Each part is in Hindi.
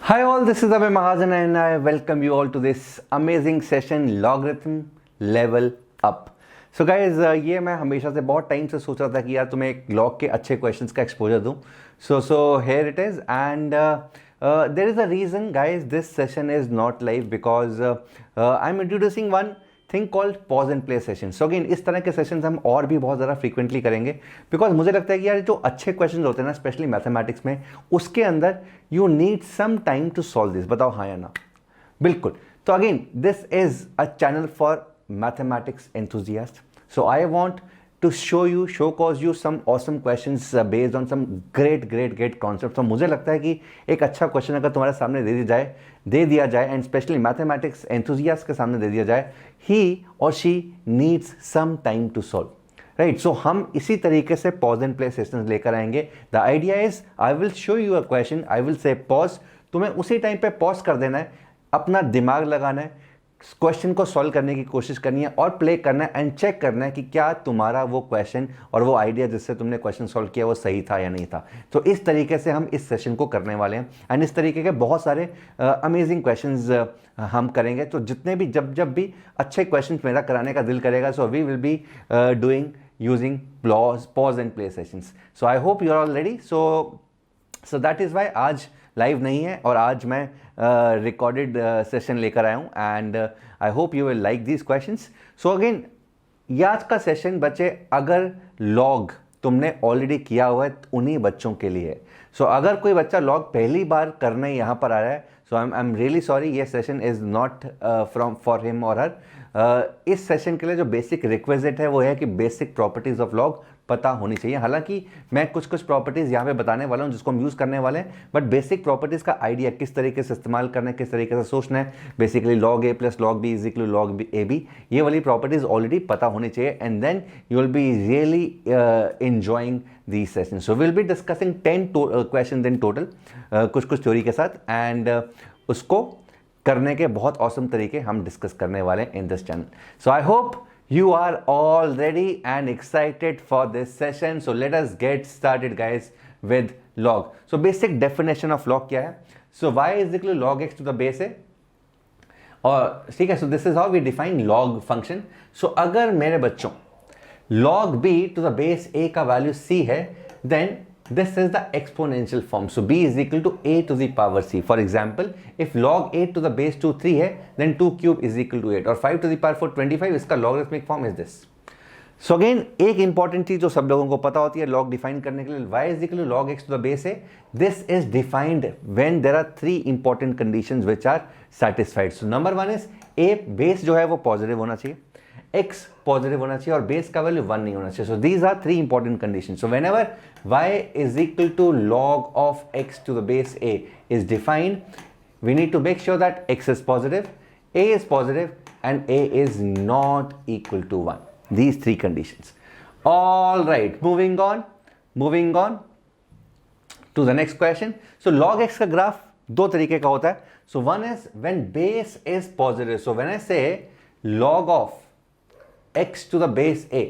Hi all, this is Abhay Mahajan and I welcome you all to this amazing session Logarithm Level Up. So guys, ये मैं हमेशा से बहुत टाइम से सोच रहा था कि यार तुम्हें एक लॉग के अच्छे क्वेश्चंस का एक्सपोजर दूं. So here it is and there is a reason guys this session is not live because I'm introducing one thing called pause and play session. So again इस तरह के सेशंस हम और भी बहुत ज़्यादा फ्रीक्वेंटली करेंगे बिकॉज मुझे लगता है कि यार जो अच्छे क्वेश्चन होते हैं ना स्पेशली मैथमेटिक्स में उसके अंदर you need some time to solve this. बताओ हाँ या ना? बिल्कुल. तो again this is a channel for mathematics enthusiast. So I want to showcase you some awesome questions based on some great concepts. तो मुझे लगता है कि एक अच्छा क्वेश्चन अगर तुम्हारे सामने दे दिया जाए एंड स्पेशली मैथमेटिक्स एंथुजियास्ट के सामने दे दिया जाए, ही और she needs some time to solve, right. So हम इसी तरीके से पॉज एंड प्ले सेशंस लेकर आएंगे. The idea is I will show you a question, I will say pause, तुम्हें उसी टाइम पे पॉज कर देना है, अपना दिमाग लगाना है, क्वेश्चन को सॉल्व करने की कोशिश करनी है और प्ले करना है एंड चेक करना है कि क्या तुम्हारा वो क्वेश्चन और वो आइडिया जिससे तुमने क्वेश्चन सॉल्व किया वो सही था या नहीं था. तो इस तरीके से हम इस सेशन को करने वाले हैं एंड इस तरीके के बहुत सारे अमेजिंग क्वेश्चंस हम करेंगे. तो जितने भी जब भी अच्छे क्वेश्चंस मेरा कराने का दिल करेगा, so we will be doing using pause and play sessions. So I hope you are all ready. So that is why आज लाइव नहीं है और आज मैं रिकॉर्डेड सेशन लेकर आया हूँ and I hope you will like these questions. So again ये आज का सेशन बच्चे अगर लॉग तुमने ऑलरेडी किया हुआ है तो उन्हीं बच्चों के लिए है. सो अगर कोई बच्चा लॉग पहली बार करने यहाँ पर आ रहा है, so I am really sorry, ये session is not from for him और हर. इस सेशन के लिए जो बेसिक रिक्वेजिट है वो है कि बेसिक प्रॉपर्टीज़ ऑफ लॉग पता होनी चाहिए. हालांकि मैं कुछ प्रॉपर्टीज़ यहाँ पे बताने वाला हूँ जिसको हम यूज़ करने वाले हैं, बट बेसिक प्रॉपर्टीज़ का आइडिया किस तरीके से इस्तेमाल करना है, किस तरीके से सोचना है, basically log a plus log b is equal log a b, ये वाली प्रॉपर्टीज़ ऑलरेडी पता होनी चाहिए and then you will be really enjoying these sessions. So we'll be discussing 10 questions in total, कुछ थ्योरी के साथ एंड उसको करने के बहुत औसम तरीके हम डिस्कस करने वाले हैं in this channel. So I hope you are all ready and excited for this session. So let us get started guys with log. So basic definition of log क्या है? So y is equal to log x to the base a. और ठीक है, so this is how we define log function. So अगर मेरे बच्चों log b to the base a का value c है, then this is the exponential form. So b is equal to a to the power c. For example, if log 8 to the base 2 3 है, then 2 cube is equal to 8 और 5 to the power 4 25. इसका logarithmic form is this. So again एक important चीज जो सब लोगों को पता होती है log डिफाइन करने के लिए, y is equal to log x to the base a. This is defined when there are three important conditions which are satisfied. So number one is a base जो है वो पॉजिटिव होना चाहिए, x पॉजिटिव होना चाहिए और बेस का वैल्यू 1 नहीं होना चाहिए. So these are three important condition. So whenever y is equal to log of x to the base a is defined, we need to make sure that x is positive, a is positive and a is not equal to 1. These three conditions. All right, moving on to the next question. So log x का ग्राफ दो तरीके का होता है. So one is when base is positive. So when I say log of x to the base a,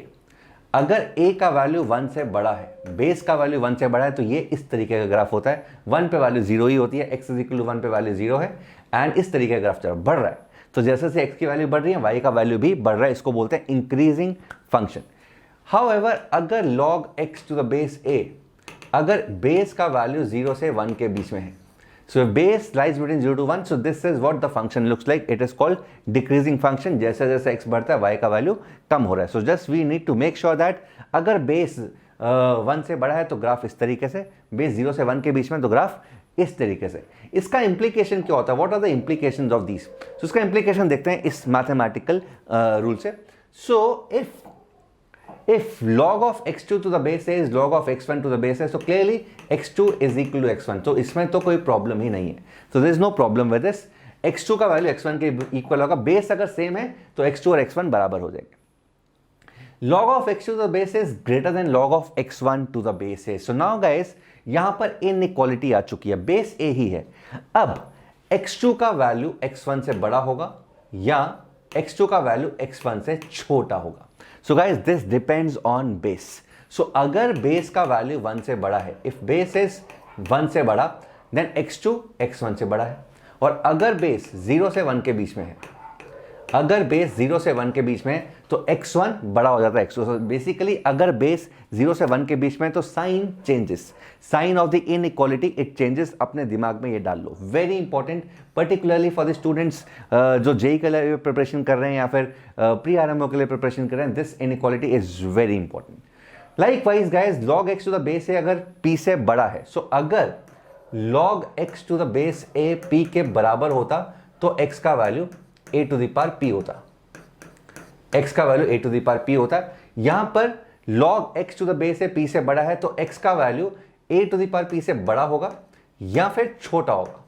अगर a का वैल्यू 1 से बड़ा है, बेस का वैल्यू 1 से बड़ा है, तो ये इस तरीके का ग्राफ होता है. 1 पे वैल्यू 0 ही होती है, x इज इक्वल टू 1 पे वैल्यू 0 है एंड इस तरीके का ग्राफ चल बढ़ रहा है. तो जैसे से x की वैल्यू बढ़ रही है, y का वैल्यू भी बढ़ रहा है. इसको बोलते हैं इंक्रीजिंग फंक्शन. हाउएवर अगर log x to the base a, अगर बेस का वैल्यू 0 से 1 के बीच में है, so if base lies between 0 to 1, so this is what the function looks like. It is called decreasing function. जैसे जैसे x बढ़ता है y का वैल्यू कम हो रहा है. so just we need to make sure that अगर बेस 1 से बड़ा है तो ग्राफ इस तरीके से, बेस 0 से 1 के बीच में तो ग्राफ इस तरीके से. इसका इंप्लीकेशन क्या होता है? What are the implications of these? So इसका इंप्लीकेशन देखते हैं इस मैथमेटिकल रूल से. सो if log of x2 to the base a is log of x1 to the base a, so clearly x2 is equal to x1. तो इसमें तो कोई प्रॉब्लम ही नहीं है. so there is no problem with this. x2 का वैल्यू x1 के इक्वल होगा, बेस अगर सेम है तो x2 और x1 बराबर हो जाएंगे. log of x2 to the base is greater than log of x1 to the base a. so now guys यहां पर इनइक्वालिटी आ चुकी है, बेस a ही है. अब x2 का वैल्यू x1 से बड़ा होगा या x2 का वैल्यू x1 से छोटा होगा. So guys this depends on base. So अगर बेस का वैल्यू 1 से बड़ा है, इफ बेस इज 1 से बड़ा, देन x2 x1 से बड़ा है। और अगर बेस 0 से 1 के बीच में है, अगर बेस 0 से 1 के बीच में है तो x1 बड़ा हो जाता है x2। so बेसिकली अगर बेस 0 से 1 के बीच में है तो sign changes, sign of the inequality it changes. अपने दिमाग में ये डाल लो, very important, particularly for the students जो जेई के लिए प्रिपरेशन कर रहे हैं या फिर प्री आरएमओ के लिए प्रिपरेशन कर रहे हैं। This inequality is very important. Likewise guys log x to the base a अगर p से बड़ा है, सो अगर log x to the base a p के बराबर होता तो x का value a to the power p होता, x का value a to the power p होता। यहां पर log x to the base a p से बड़ा है तो x का value a to the power p से बड़ा होगा या फिर छोटा होगा।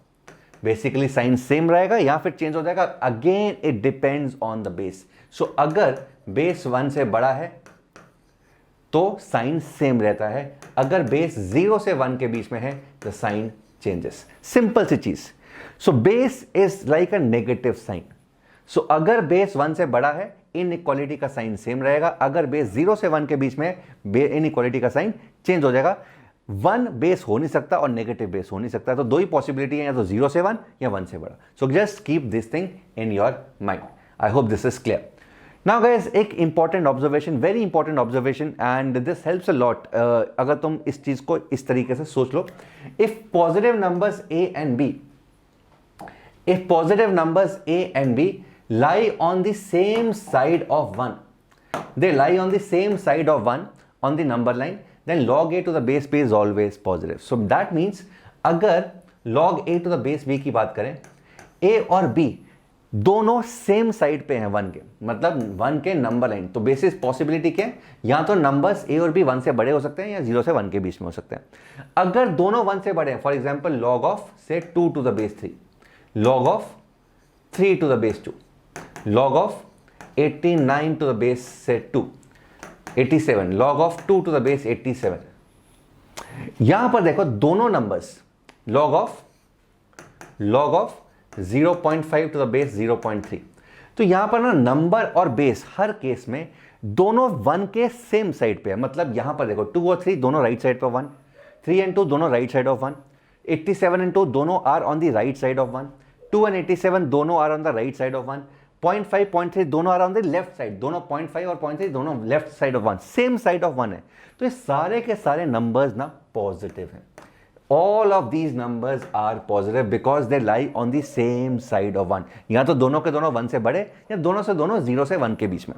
बेसिकली साइन सेम रहेगा या फिर चेंज हो जाएगा, again it depends on the base. So अगर बेस 1 से बड़ा है तो साइन सेम रहता है, अगर बेस 0 से 1 के बीच में है तो साइन चेंजेस। सिंपल सी चीज। So base is like a negative sign. So अगर बेस 1 से बड़ा है इनइक्वालिटी का साइन सेम रहेगा, अगर बेस 0 से 1 के बीच में है इनइक्वालिटी का साइन चेंज हो जाएगा। 1 बेस हो नहीं सकता और नेगेटिव बेस हो नहीं सकता, तो दो ही पॉसिबिलिटी है, या तो 0 से 1 या 1 से बड़ा। So just keep this thing in your mind. I hope this is clear. Now guys एक important observation, very important observation and this helps a lot. अगर तुम इस चीज को इस तरीके से सोच लो, if positive numbers a and b, if positive numbers a and b lie on the same side of 1, they lie on the same side of 1 on the number line, then log a to the base b is always positive. So that means अगर log a to the base b की बात करें, a और b दोनों सेम साइड पे हैं 1 के, मतलब 1 के नंबर लाइन, तो बेसिस पॉसिबिलिटी क्या है, या तो नंबर्स a और b 1 से बड़े हो सकते हैं या 0 से 1 के बीच में हो सकते हैं। अगर दोनों 1 से बड़े हैं, फॉर एग्जांपल log ऑफ से 2 to the base 3, log of 3 to the base 2, log of 89 to the base से 2 87, log of 2 to the base 87। यहां पर देखो दोनों numbers log of 0.5 to the base 0.3, तो यहां पर ना नंबर और बेस हर केस में दोनों 1 के सेम साइड पे है। मतलब यहां पर देखो 2 और 3 दोनों राइट साइड पर 1, 3 and 2 दोनों राइट साइड ऑफ 1, 87 and 2 दोनों are on the right side of 1, 2 and 87 दोनों are on the right side of 1, 0.5 0.3 दोनों are on the left side, दोनों 0.5 और 0.3 दोनों left side of 1, same side of 1 है। तो ये सारे के सारे नंबर्स ना पॉजिटिव हैं। All of these numbers are positive because they lie on the same side of 1। या तो दोनों के दोनों 1 से बड़े या दोनों से दोनों 0 से 1 के बीच में।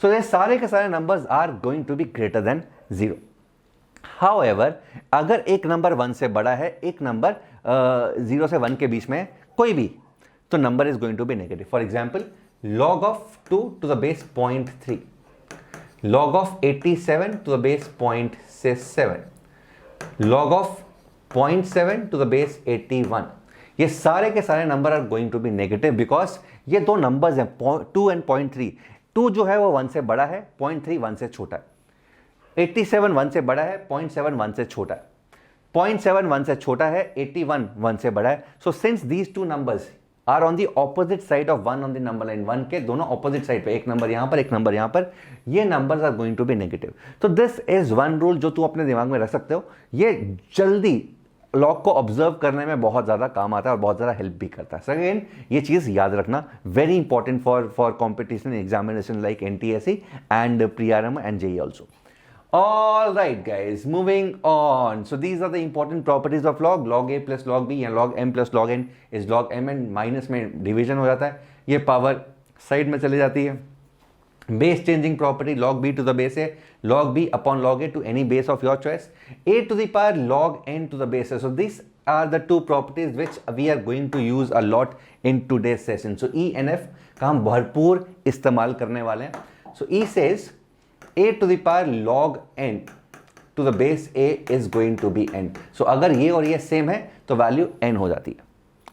So ये सारे के सारे numbers are going to be greater than 0। However, अगर एक नंबर 1 से बड़ा है, एक नंबर 0 से 1 के बीच में है, कोई भी, तो number is going to be negative। For example, log of 2 to the base 0.3, log of 87 to the base 0.7, log of 0.7 to the base 81, ये सारे के सारे number are going to be negative because ये दो नंबर्स हैं 2 एंड 0.3। 2 जो है वो 1 से बड़ा है, 0.3 1 से छोटा है, 87 1 से बड़ा है, 0.7 1 से छोटा है, 0.7 1 से छोटा है, 81 1 से बड़ा है। So since these two numbers are on the opposite side of 1 on the number line, 1 के दोनों ऑपोजिट साइड पे, एक नंबर यहां पर एक नंबर यहां पर, ये numbers are going to be negative. तो दिस इज वन रूल जो तू अपने दिमाग में रख सकते हो, ये जल्दी लॉग को ऑब्जर्व करने में बहुत ज़्यादा काम आता है और बहुत ज़्यादा हेल्प भी करता है। सो अगेन ये चीज़ याद रखना, very important for competition examination like NTSE and pre-RM and JEE also। All right guys, moving on. So these are the important properties of log, log a plus log b या log m plus log n is log m and minus में डिवीजन हो जाता है, ये पावर साइड में चली जाती है। Base changing property, log b to the base a, log b upon log a to any base of your choice, a to the power log n to the base a। So these are the two properties which we are going to use a lot in today's session। So E and F का हम भरपूर इस्तेमाल करने वाले हैं। So E says a to the power log n to the base a is going to be n। So अगर ये और ये सेम है तो वैल्यू n हो जाती है।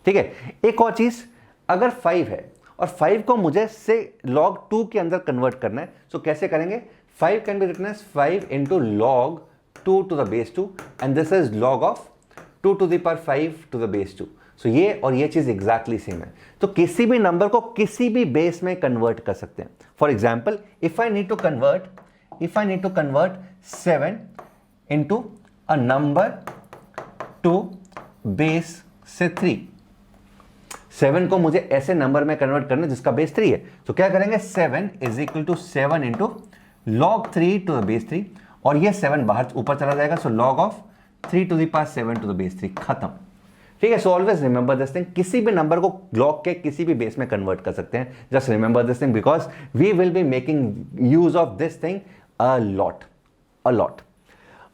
ठीक है, एक और चीज, अगर 5 है और 5 को मुझे से log 2 के अंदर कन्वर्ट करना है, सो कैसे करेंगे? 5 can be written as 5 into log 2 to the base 2 and this is log of 2 to the power 5 to the base 2। सो ये और ये चीज एग्जैक्टली सेम है, तो किसी भी नंबर को किसी भी बेस में कन्वर्ट कर सकते हैं। For example if I need to convert 7 into a number 2 base से 3। 7 को मुझे ऐसे नंबर में कन्वर्ट करना जिसका बेस 3 है, तो क्या करेंगे 7 is equal to 7 into log 3 to the base 3, और ये 7 बाहर ऊपर चला जाएगा, so log of 3 to the power 7 to the base 3, खत्म। ठीक है, so always remember this thing, किसी भी नंबर को लॉग के किसी भी बेस में कन्वर्ट कर सकते हैं, just remember this thing because we will be making use of this thing a lot.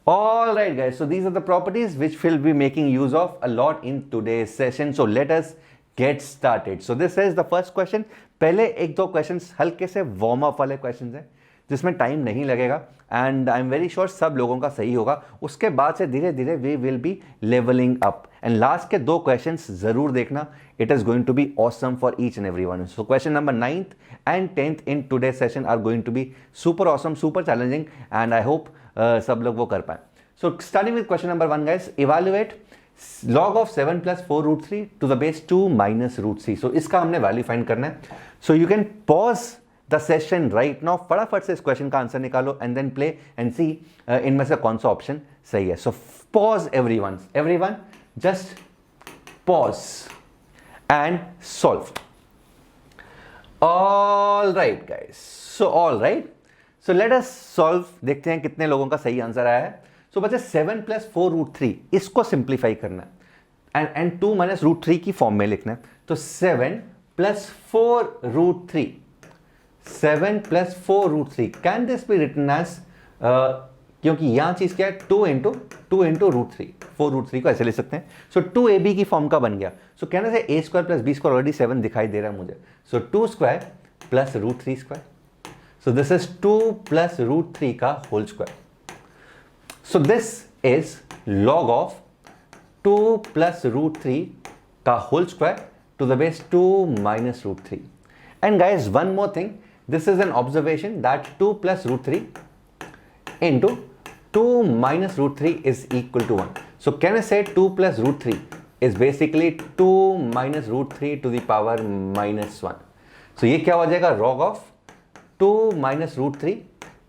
All right guys, so these are the properties which we'll be making use of a lot in today's session, so let us get started. So this is the first question. पहले एक दो questions हल्के से warm up वाले questions हैं जिसमें टाइम नहीं लगेगा, and I am very sure सब लोगों का सही होगा। उसके बाद से धीरे धीरे we will be levelling up, and last के दो क्वेश्चंस जरूर देखना, it is going to be awesome for each and every one. So question number 9th and 10th in today session are going to be super awesome, super challenging, and I hope सब लोग वो कर पाए। So starting with question number 1 guys, evaluate log of 7 plus 4 root 3 to the base 2 minus root 3. So इसका हमने वैल्यू फाइंड करना है। So you can pause the session right now, फटाफट से इस क्वेश्चन का आंसर निकालो एंड देन प्ले एंड सी इनमें से कौन सा ऑप्शन सही है। So pause everyone just pause and solve. All right guys, so let us solve, देखते हैं कितने लोगों का सही आंसर आया है। सो बच्चे 7 प्लस 4 रूट 3 इसको सिंप्लीफाई करना है एंड 2 माइनस रूट 3 की फॉर्म में लिखना है। तो 7 plus 4 root 3, 7 plus 4 root 3, can this be written as, क्योंकि यहां चीज क्या है 2 इंटू रूट 3, 4 रूट 3 को ऐसे ले सकते हैं। सो 2ab की फॉर्म का बन गया। सो कहने से a square plus b square, already 7 दिखाई दे रहा है मुझे, so 2 square plus root 3 square, so this is 2 plus root 3 का whole square. So this is log of 2 plus root 3 का whole square to the base 2 minus root 3. And guys, one more thing, this is an observation that 2 plus root 3 into 2 minus root 3 is equal to 1. So can I say 2 plus root 3 is basically 2 minus root 3 to the power minus 1. So ये क्या हो जाएगा, log of 2 minus root 3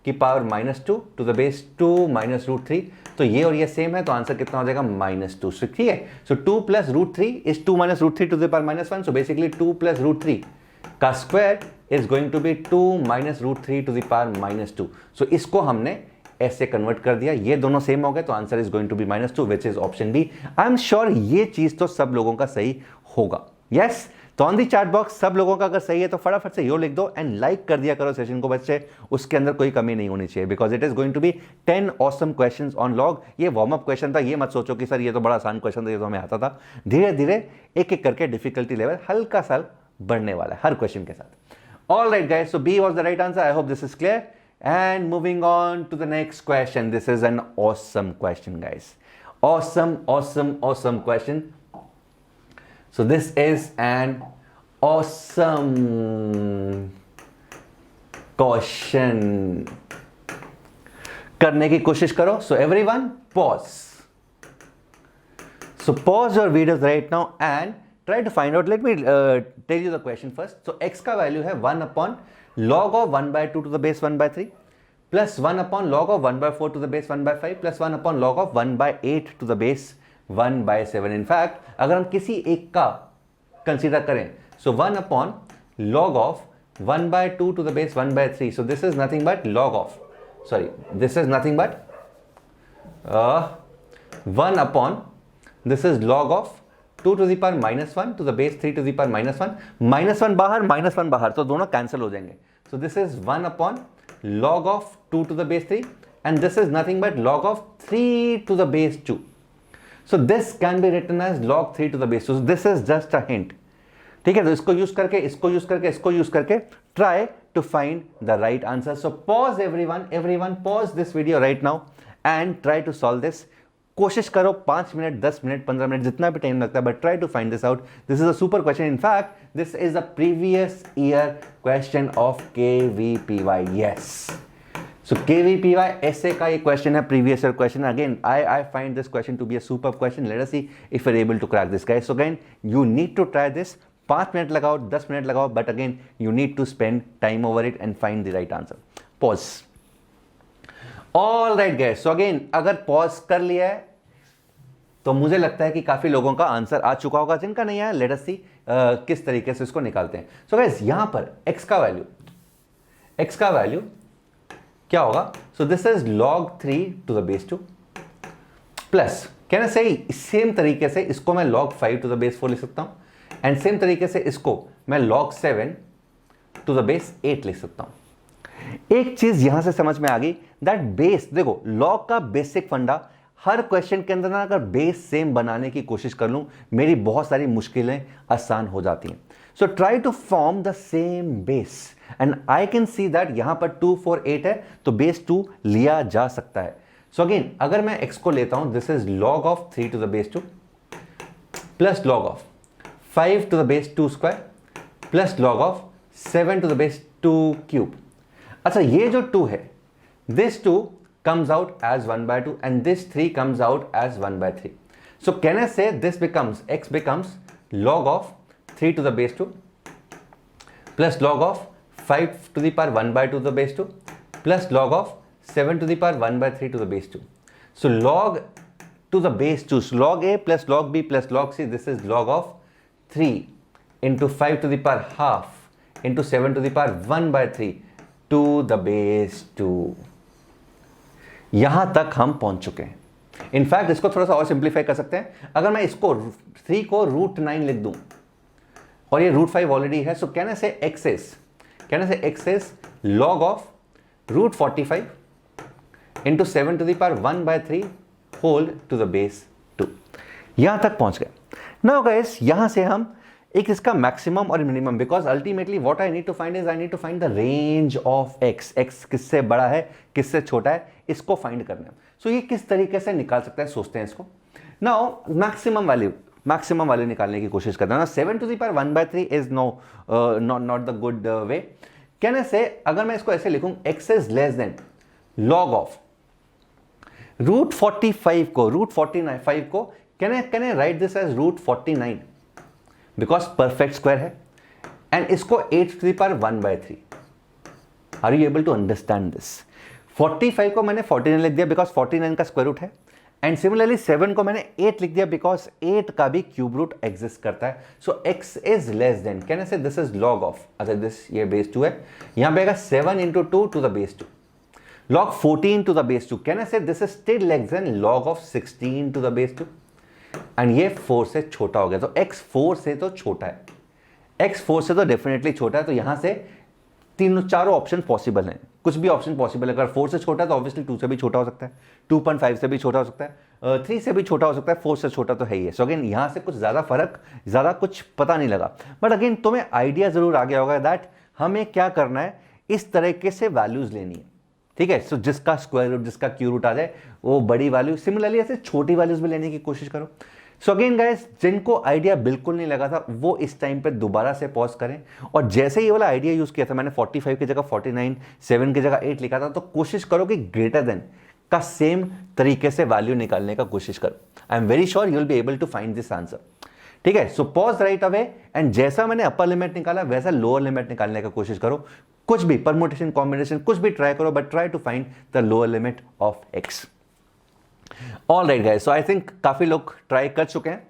की power -2 to the base 2 minus root 3। तो ये और ये सेम है, तो आंसर कितना हो जाएगा -2। ठीक है, so 2 plus root 3 is 2 minus root 3 to the power -1। So basically 2 plus root 3 का square is going to be 2 minus root 3 to the power -2। So इसको हमने ऐसे कन्वर्ट कर दिया, ये दोनों सेम हो गए, तो answer is going to be -2 which is option B. I am sure ये चीज तो सब लोगों का सही होगा। यस, तो ऑन दी चैट बॉक्स सब लोगों का अगर सही है तो फटाफट से यो लिख दो एंड लाइक कर दिया करो सेशन को बच्चे, उसके अंदर कोई कमी नहीं होनी चाहिए, because it is going to be 10 awesome questions on log. ये वार्म अप क्वेश्चन था, ये मत सोचो कि सर ये तो बड़ा आसान क्वेश्चन था, ये तो हमें आता था। धीरे धीरे एक एक करके डिफिकल्टी लेवल हल्का सा बढ़ने वाला है हर क्वेश्चन के साथ। All right guys, so B was the right answer. I hope this is clear and moving on to the next question. This is an awesome question guys, awesome question. So this is an awesome question, करने की कोशिश करो। So everyone pause, so pause your videos right now and try to find out. Let me tell you the question first. So x का वैल्यू है 1 upon log of 1/2 to the base 1/3 plus 1 upon log of 1/4 to the base 1/5 plus 1 upon log of 1/8 to the base 1/7। In fact अगर हम किसी एक का कंसीडर करें, so 1 upon log of 1/2 to the base 1/3. So this is nothing but log of, sorry, this is nothing but 1 upon, this is log of 2 to the power -1 to the base 3 to the power -1, -1 बाहर, तो दोनों कैंसिल हो जाएंगे। So this is 1 upon log of 2 to the base 3 and this is nothing but log of 3 to the base 2. So this can be written as log 3 to the base 2. So this is just a hint. ठीक है, तो इसको यूज करके try to find the right answer. So pause everyone pause this video right now and try to solve this. कोशिश करो 5 मिनट 10 मिनट 15 मिनट जितना भी टाइम लगता है, but try to find this out. This is a super question. In fact this is the previous year question of KVPY। Yes, so KVPY essay का ये क्वेश्चन है, previous year question. Again I find this question to be a superb question. Let us see if we're able to crack this, guys. So again, you need to try this. 5 minute लगाओ, 10 मिनट लगाओ, but again you need to spend time over it and find the right answer. Pause. All right guys, so again अगर पॉज कर लिया है तो मुझे लगता है कि काफ़ी लोगों का आंसर आ चुका होगा, जिनका नहीं आया लेट अस सी किस तरीके से इसको निकालते हैं। सो गाइस यहां पर x का वैल्यू क्या होगा? So this is log 3 to the base 2 plus कहना सही सेम तरीके से इसको मैं log 5 टू द बेस 4 लिख सकता हूं एंड सेम तरीके से इसको मैं log 7 टू द बेस 8 लिख सकता हूं। एक चीज यहां से समझ में आ गई दैट बेस, देखो लॉग का बेसिक फंडा, हर क्वेश्चन के अंदर ना अगर बेस सेम बनाने की कोशिश कर लूं मेरी बहुत सारी मुश्किलें आसान हो जाती हैं। So try to form the same base and I can see that यहां पर 2 4 8 है तो बेस 2 लिया जा सकता है। सो अगेन अगर मैं x को लेता हूं this is log of 3 to the base 2 plus log of 5 to the base 2 square plus log of 7 to the base 2 cube. अच्छा ये जो 2 है this 2 comes out as 1 by 2 and this 3 comes out as 1 by 3. So can I say this becomes, x becomes log of 3 to the base 2 plus log of 5 to the power 1 by 2 to the base 2 plus log of 7 to the power 1 by 3 to the base 2. So log to the base 2, so log a plus log b plus log c, this is log of 3 into 5 to the power half into 7 to the power 1 by 3 to the base 2. यहां तक हम पहुंच चुके हैं। इनफैक्ट इसको थोड़ा सा और सिंप्लीफाई कर सकते हैं। अगर मैं इसको 3 को √9 लिख दूं और ये √5 ऑलरेडी है, सो कहने से x is log of √45 into 7 to the power 1 by 3 whole to the base 2। यहां तक पहुंच गए। नाउ गाइस यहां से हम एक इसका मैक्सिमम और minimum, because ultimately what I need to find is I need to find the range of x किससे बड़ा है किससे छोटा है, इसको फाइंड करना है। सो ये किस तरीके से निकाल सकते हैं, सोचते हैं इसको। नाउ मैक्सिमम वैल्यू निकालने की कोशिश करते हैं ना। 7 to the power 1 by 3 is not the good way. कहने से अगर मैं इसको ऐसे लिखूं x is less than log of √45 को √45 को can I write this as √49 because perfect square है एंड इसको 8 to the power 1 by 3। Are you able to understand this? 45 को मैंने 49 लिख दिया बिकॉज 49 का स्क्वायर रूट है एंड सिमिलरली 7 को मैंने 8 लिख दिया बिकॉज 8 का भी क्यूब रूट एग्जिस्ट करता है। So x is less than, can say this is log of, अच्छा दिस ये बेस 2 है, यहां पे आएगा 7 into 2 to the base 2 log 14 to the base 2, can say this is still less than log of 16 to the base 2 and ये 4 से छोटा हो गया। तो x 4 से तो छोटा है, x 4 से तो डेफिनेटली छोटा है। तो यहां से चारों ऑप्शन पॉसिबल हैं, कुछ भी ऑप्शन पॉसिबल है। अगर 4 से छोटा है तो ऑब्वियसली 2 से भी छोटा हो सकता है, 2.5 से भी छोटा हो सकता है, 3 से भी छोटा हो सकता है, 4 से छोटा तो है ही है। सो अगेन यहां से कुछ ज़्यादा कुछ पता नहीं लगा, बट अगेन तुम्हें आइडिया जरूर आ गया होगा दैट हमें क्या करना है, इस तरीके से वैल्यूज लेनी है, ठीक है। सो जिसका स्क्वायर रूट जिसका क्यू रूट आ जाए वो बड़ी वैल्यू, सिमिलरली ऐसे छोटी वैल्यूज भी लेने की कोशिश करो। सो अगेन गाइस जिनको आइडिया बिल्कुल नहीं लगा था वो इस टाइम पे दोबारा से पॉज करें, और जैसे ये वाला आइडिया यूज किया था मैंने 45 की जगह 49, 7 की जगह 8 लिखा था, तो कोशिश करो कि ग्रेटर देन का सेम तरीके से वैल्यू निकालने का कोशिश करो। I am very sure you will be able to find this answer, ठीक है। So pause right away and जैसा मैंने अपर लिमिट निकाला वैसा लोअर लिमिट निकालने का कोशिश करो। कुछ भी परमुटेशन कॉम्बिनेशन कुछ भी ट्राई करो, but try to find the lower limit of x। All right guys, so I think काफी लोग ट्राई कर चुके हैं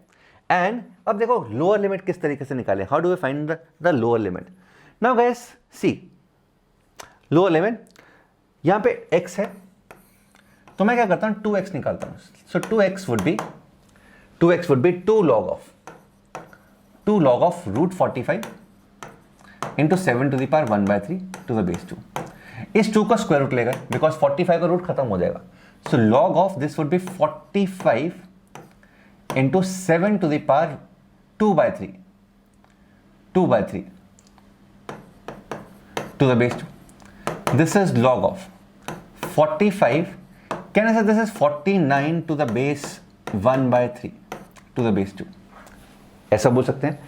एंड अब देखो लोअर लिमिट किस तरीके से निकालें, how do we find the lower limit. Now guys see lower limit, यहां पे x है तो मैं क्या करता हूं 2x निकालता हूं। So 2x would be 2 log of √45 into 7 to the power 1 by 3 to the base 2। इस 2 का स्क्वायर रूट लेगा बिकॉज 45 का रूट खत्म हो जाएगा। So log of this would be 45 into 7 to the power 2 by 3 to the base 2। This is log of 45, can I say this is 49 to the base 1 by 3 to the base 2। ऐसा बोल सकते हैं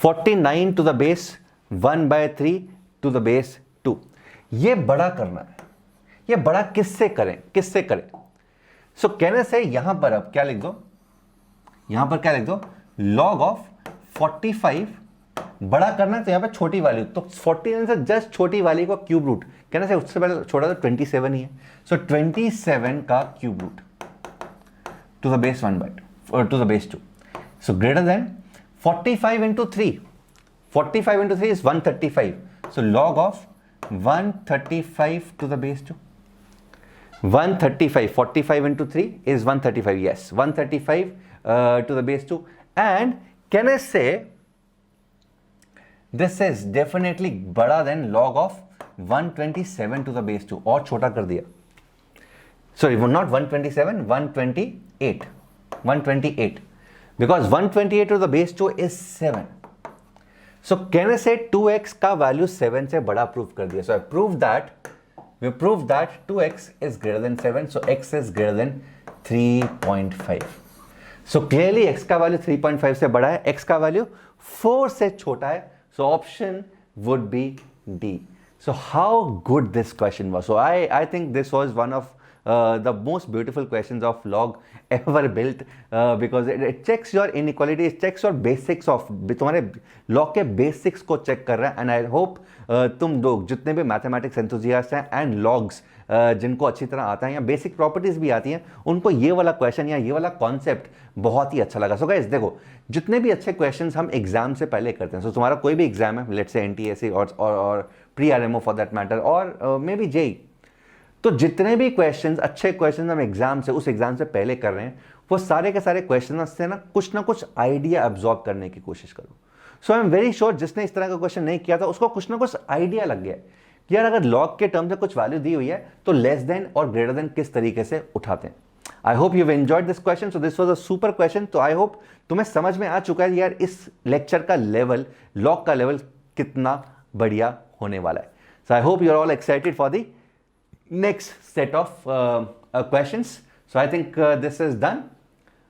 49 to the base 1 by 3 to the base 2। ये बड़ा करना है, ये बड़ा किससे करें सो कहने से यहां पर अब क्या लिख दो, log ऑफ 45 बड़ा करना है तो यहां पे छोटी वैल्यू, तो 49 से जस्ट छोटी वैल्यू का क्यूब रूट, कहने से उससे पहले छोटा तो 27 ही है। सो 27 का cube root to the base 1 by 2। to the base 2. So greater than 45 into 3. 45 into 3 is 135. So log of 135 to the base 2. 135, 45 into 3 is 135. Yes, 135 to the base 2. And can I say this is definitely बड़ा than log of 127 to the base 2. और छोटा कर दिया. Sorry, not 127, 128. 128. Because 128 to the base 2 is 7. So can I say 2x का value 7 से बड़ा prove कर दिया. So I proved that, we proved that 2x is greater than 7. So x is greater than 3.5. So clearly x का value 3.5 से बड़ा है, x का value 4 से छोटा है. So option would be D. So how good this question was. So I think this was one of the most beautiful questions of log ever built because it checks your inequality, it checks your basics of तुम्हारे log के basics को check कर रहा है. And I hope तुम लोग जितने भी mathematics enthusiasts हैं and logs जिनको अच्छी तरह आता है या बेसिक प्रॉपर्टीज भी आती हैं, उनको ये वाला क्वेश्चन या ये वाला कॉन्सेप्ट बहुत ही अच्छा लगा. सो गाइस देखो, जितने भी अच्छे क्वेश्चंस हम एग्जाम से पहले करते हैं, सो तुम्हारा कोई भी एग्जाम है, लेट्स से एनटीएससी और pre RMO for that matter और मे बी जेई, तो जितने भी क्वेश्चंस अच्छे क्वेश्चंस हम एग्जाम से उस एग्जाम से पहले कर रहे हैं, वो सारे के सारे क्वेश्चन से ना कुछ आइडिया एब्जॉर्ब करने की कोशिश करो. सो आई एम वेरी श्योर जिसने इस तरह का क्वेश्चन नहीं किया था उसको कुछ ना कुछ आइडिया लग गया कि यार अगर लॉग के टर्म से कुछ वैल्यू दी हुई है तो लेस देन और ग्रेटर देन किस तरीके से उठाते हैं. आई hope you enjoyed this question. So this was a super question. तो आई होप तुम्हें समझ में आ चुका है यार इस लेक्चर का लेवल, लॉग का लेवल कितना बढ़िया होने वाला है. So I hope you are all excited for the next set of questions. So I think this is done.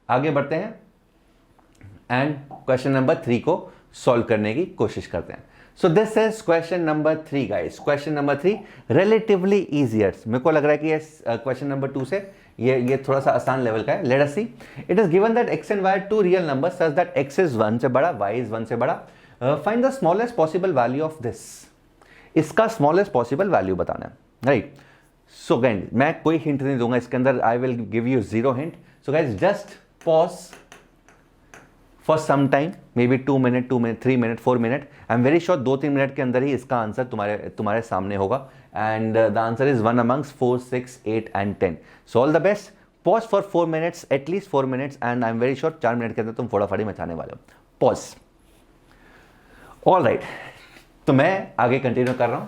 आगे बढ़ते हैं एंड क्वेश्चन नंबर 3 को सॉल्व करने की कोशिश करते हैं. So this is question number 3 guys. Question number 3 relatively easier. मेरे को लग रहा है कि ये question number 2 से ये थोड़ा सा आसान लेवल का है. Let us see. It is given that x and y are two real numbers such that x is 1 से बड़ा, y is 1 से बड़ा. Find the smallest possible value of this. इसका smallest possible value बताना है, right? So again, मैं कोई hint नहीं दूंगा इसके अंदर. I will give you 0 hint. So guys, just pause for some time, maybe 2 minutes, 3 minutes, 4 minutes. I'm very sure 2-3 minute के अंदर ही इसका आंसर तुम्हारे सामने होगा. And the answer is 1 amongst 4, 6, 8 and 10. So all the best. Pause for 4 minutes, at least 4 minutes, and I'm very sure 4 minute के अंदर तुम फोड़ाफड़ी मचाने वाले हो. Pause. All right. तो मैं आगे कंटिन्यू कर रहा हूं.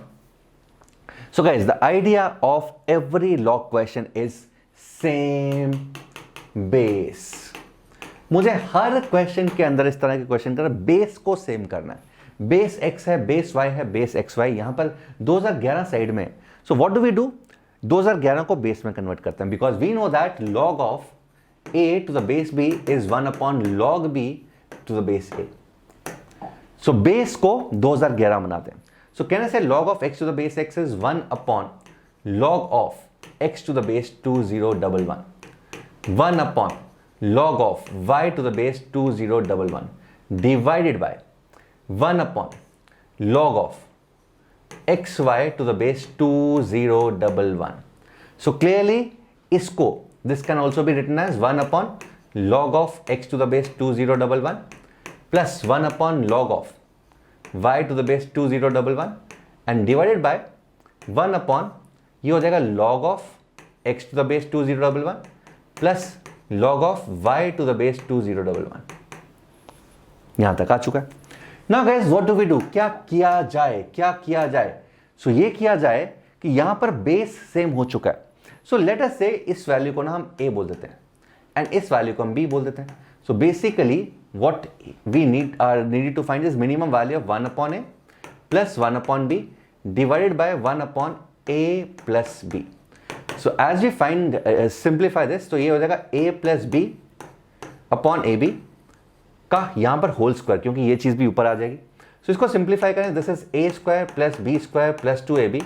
So guys, the idea of every log question is same base. मुझे हर क्वेश्चन के अंदर इस तरह के क्वेश्चन कर बेस को सेम करना है. बेस x है, बेस y है, बेस xy. यहां पर 2011 साइड में. So what do we do? 2011 को बेस में कन्वर्ट करते हैं because we know that log of a to the base b is 1 upon log b to the base a. So base को 2011 बनाते हैं. So can I say log of x to the base x is 1 upon log of x to the base 2011. 1 upon log of y to the base 2011 divided by 1 upon log of xy to the base 2011. So clearly इसको this can also be written as 1 upon log of x to the base 2011 plus 1 upon log of y to the base 2011 and divided by 1 upon ये हो जाएगा log of x to the base 2011 plus log of y to the base 2011. यहां तक आ चुका है. Now guys, what do we do? क्या किया जाए? So ये किया जाए कि यहां पर बेस सेम हो चुका है. So let us say इस वैल्यू को ना हम a बोल देते हैं एंड इस वैल्यू को हम b बोल देते हैं. So basically what we needed to find is minimum value of 1 upon a plus 1 upon b divided by 1 upon a plus b. So as we find simplify this, तो ये हो जाएगा a plus b upon a b का यहां पर होल स्क्वायर, क्योंकि ये चीज भी ऊपर आ जाएगी. So इसको सिंप्लीफाई करें, this is a square plus b square plus 2ab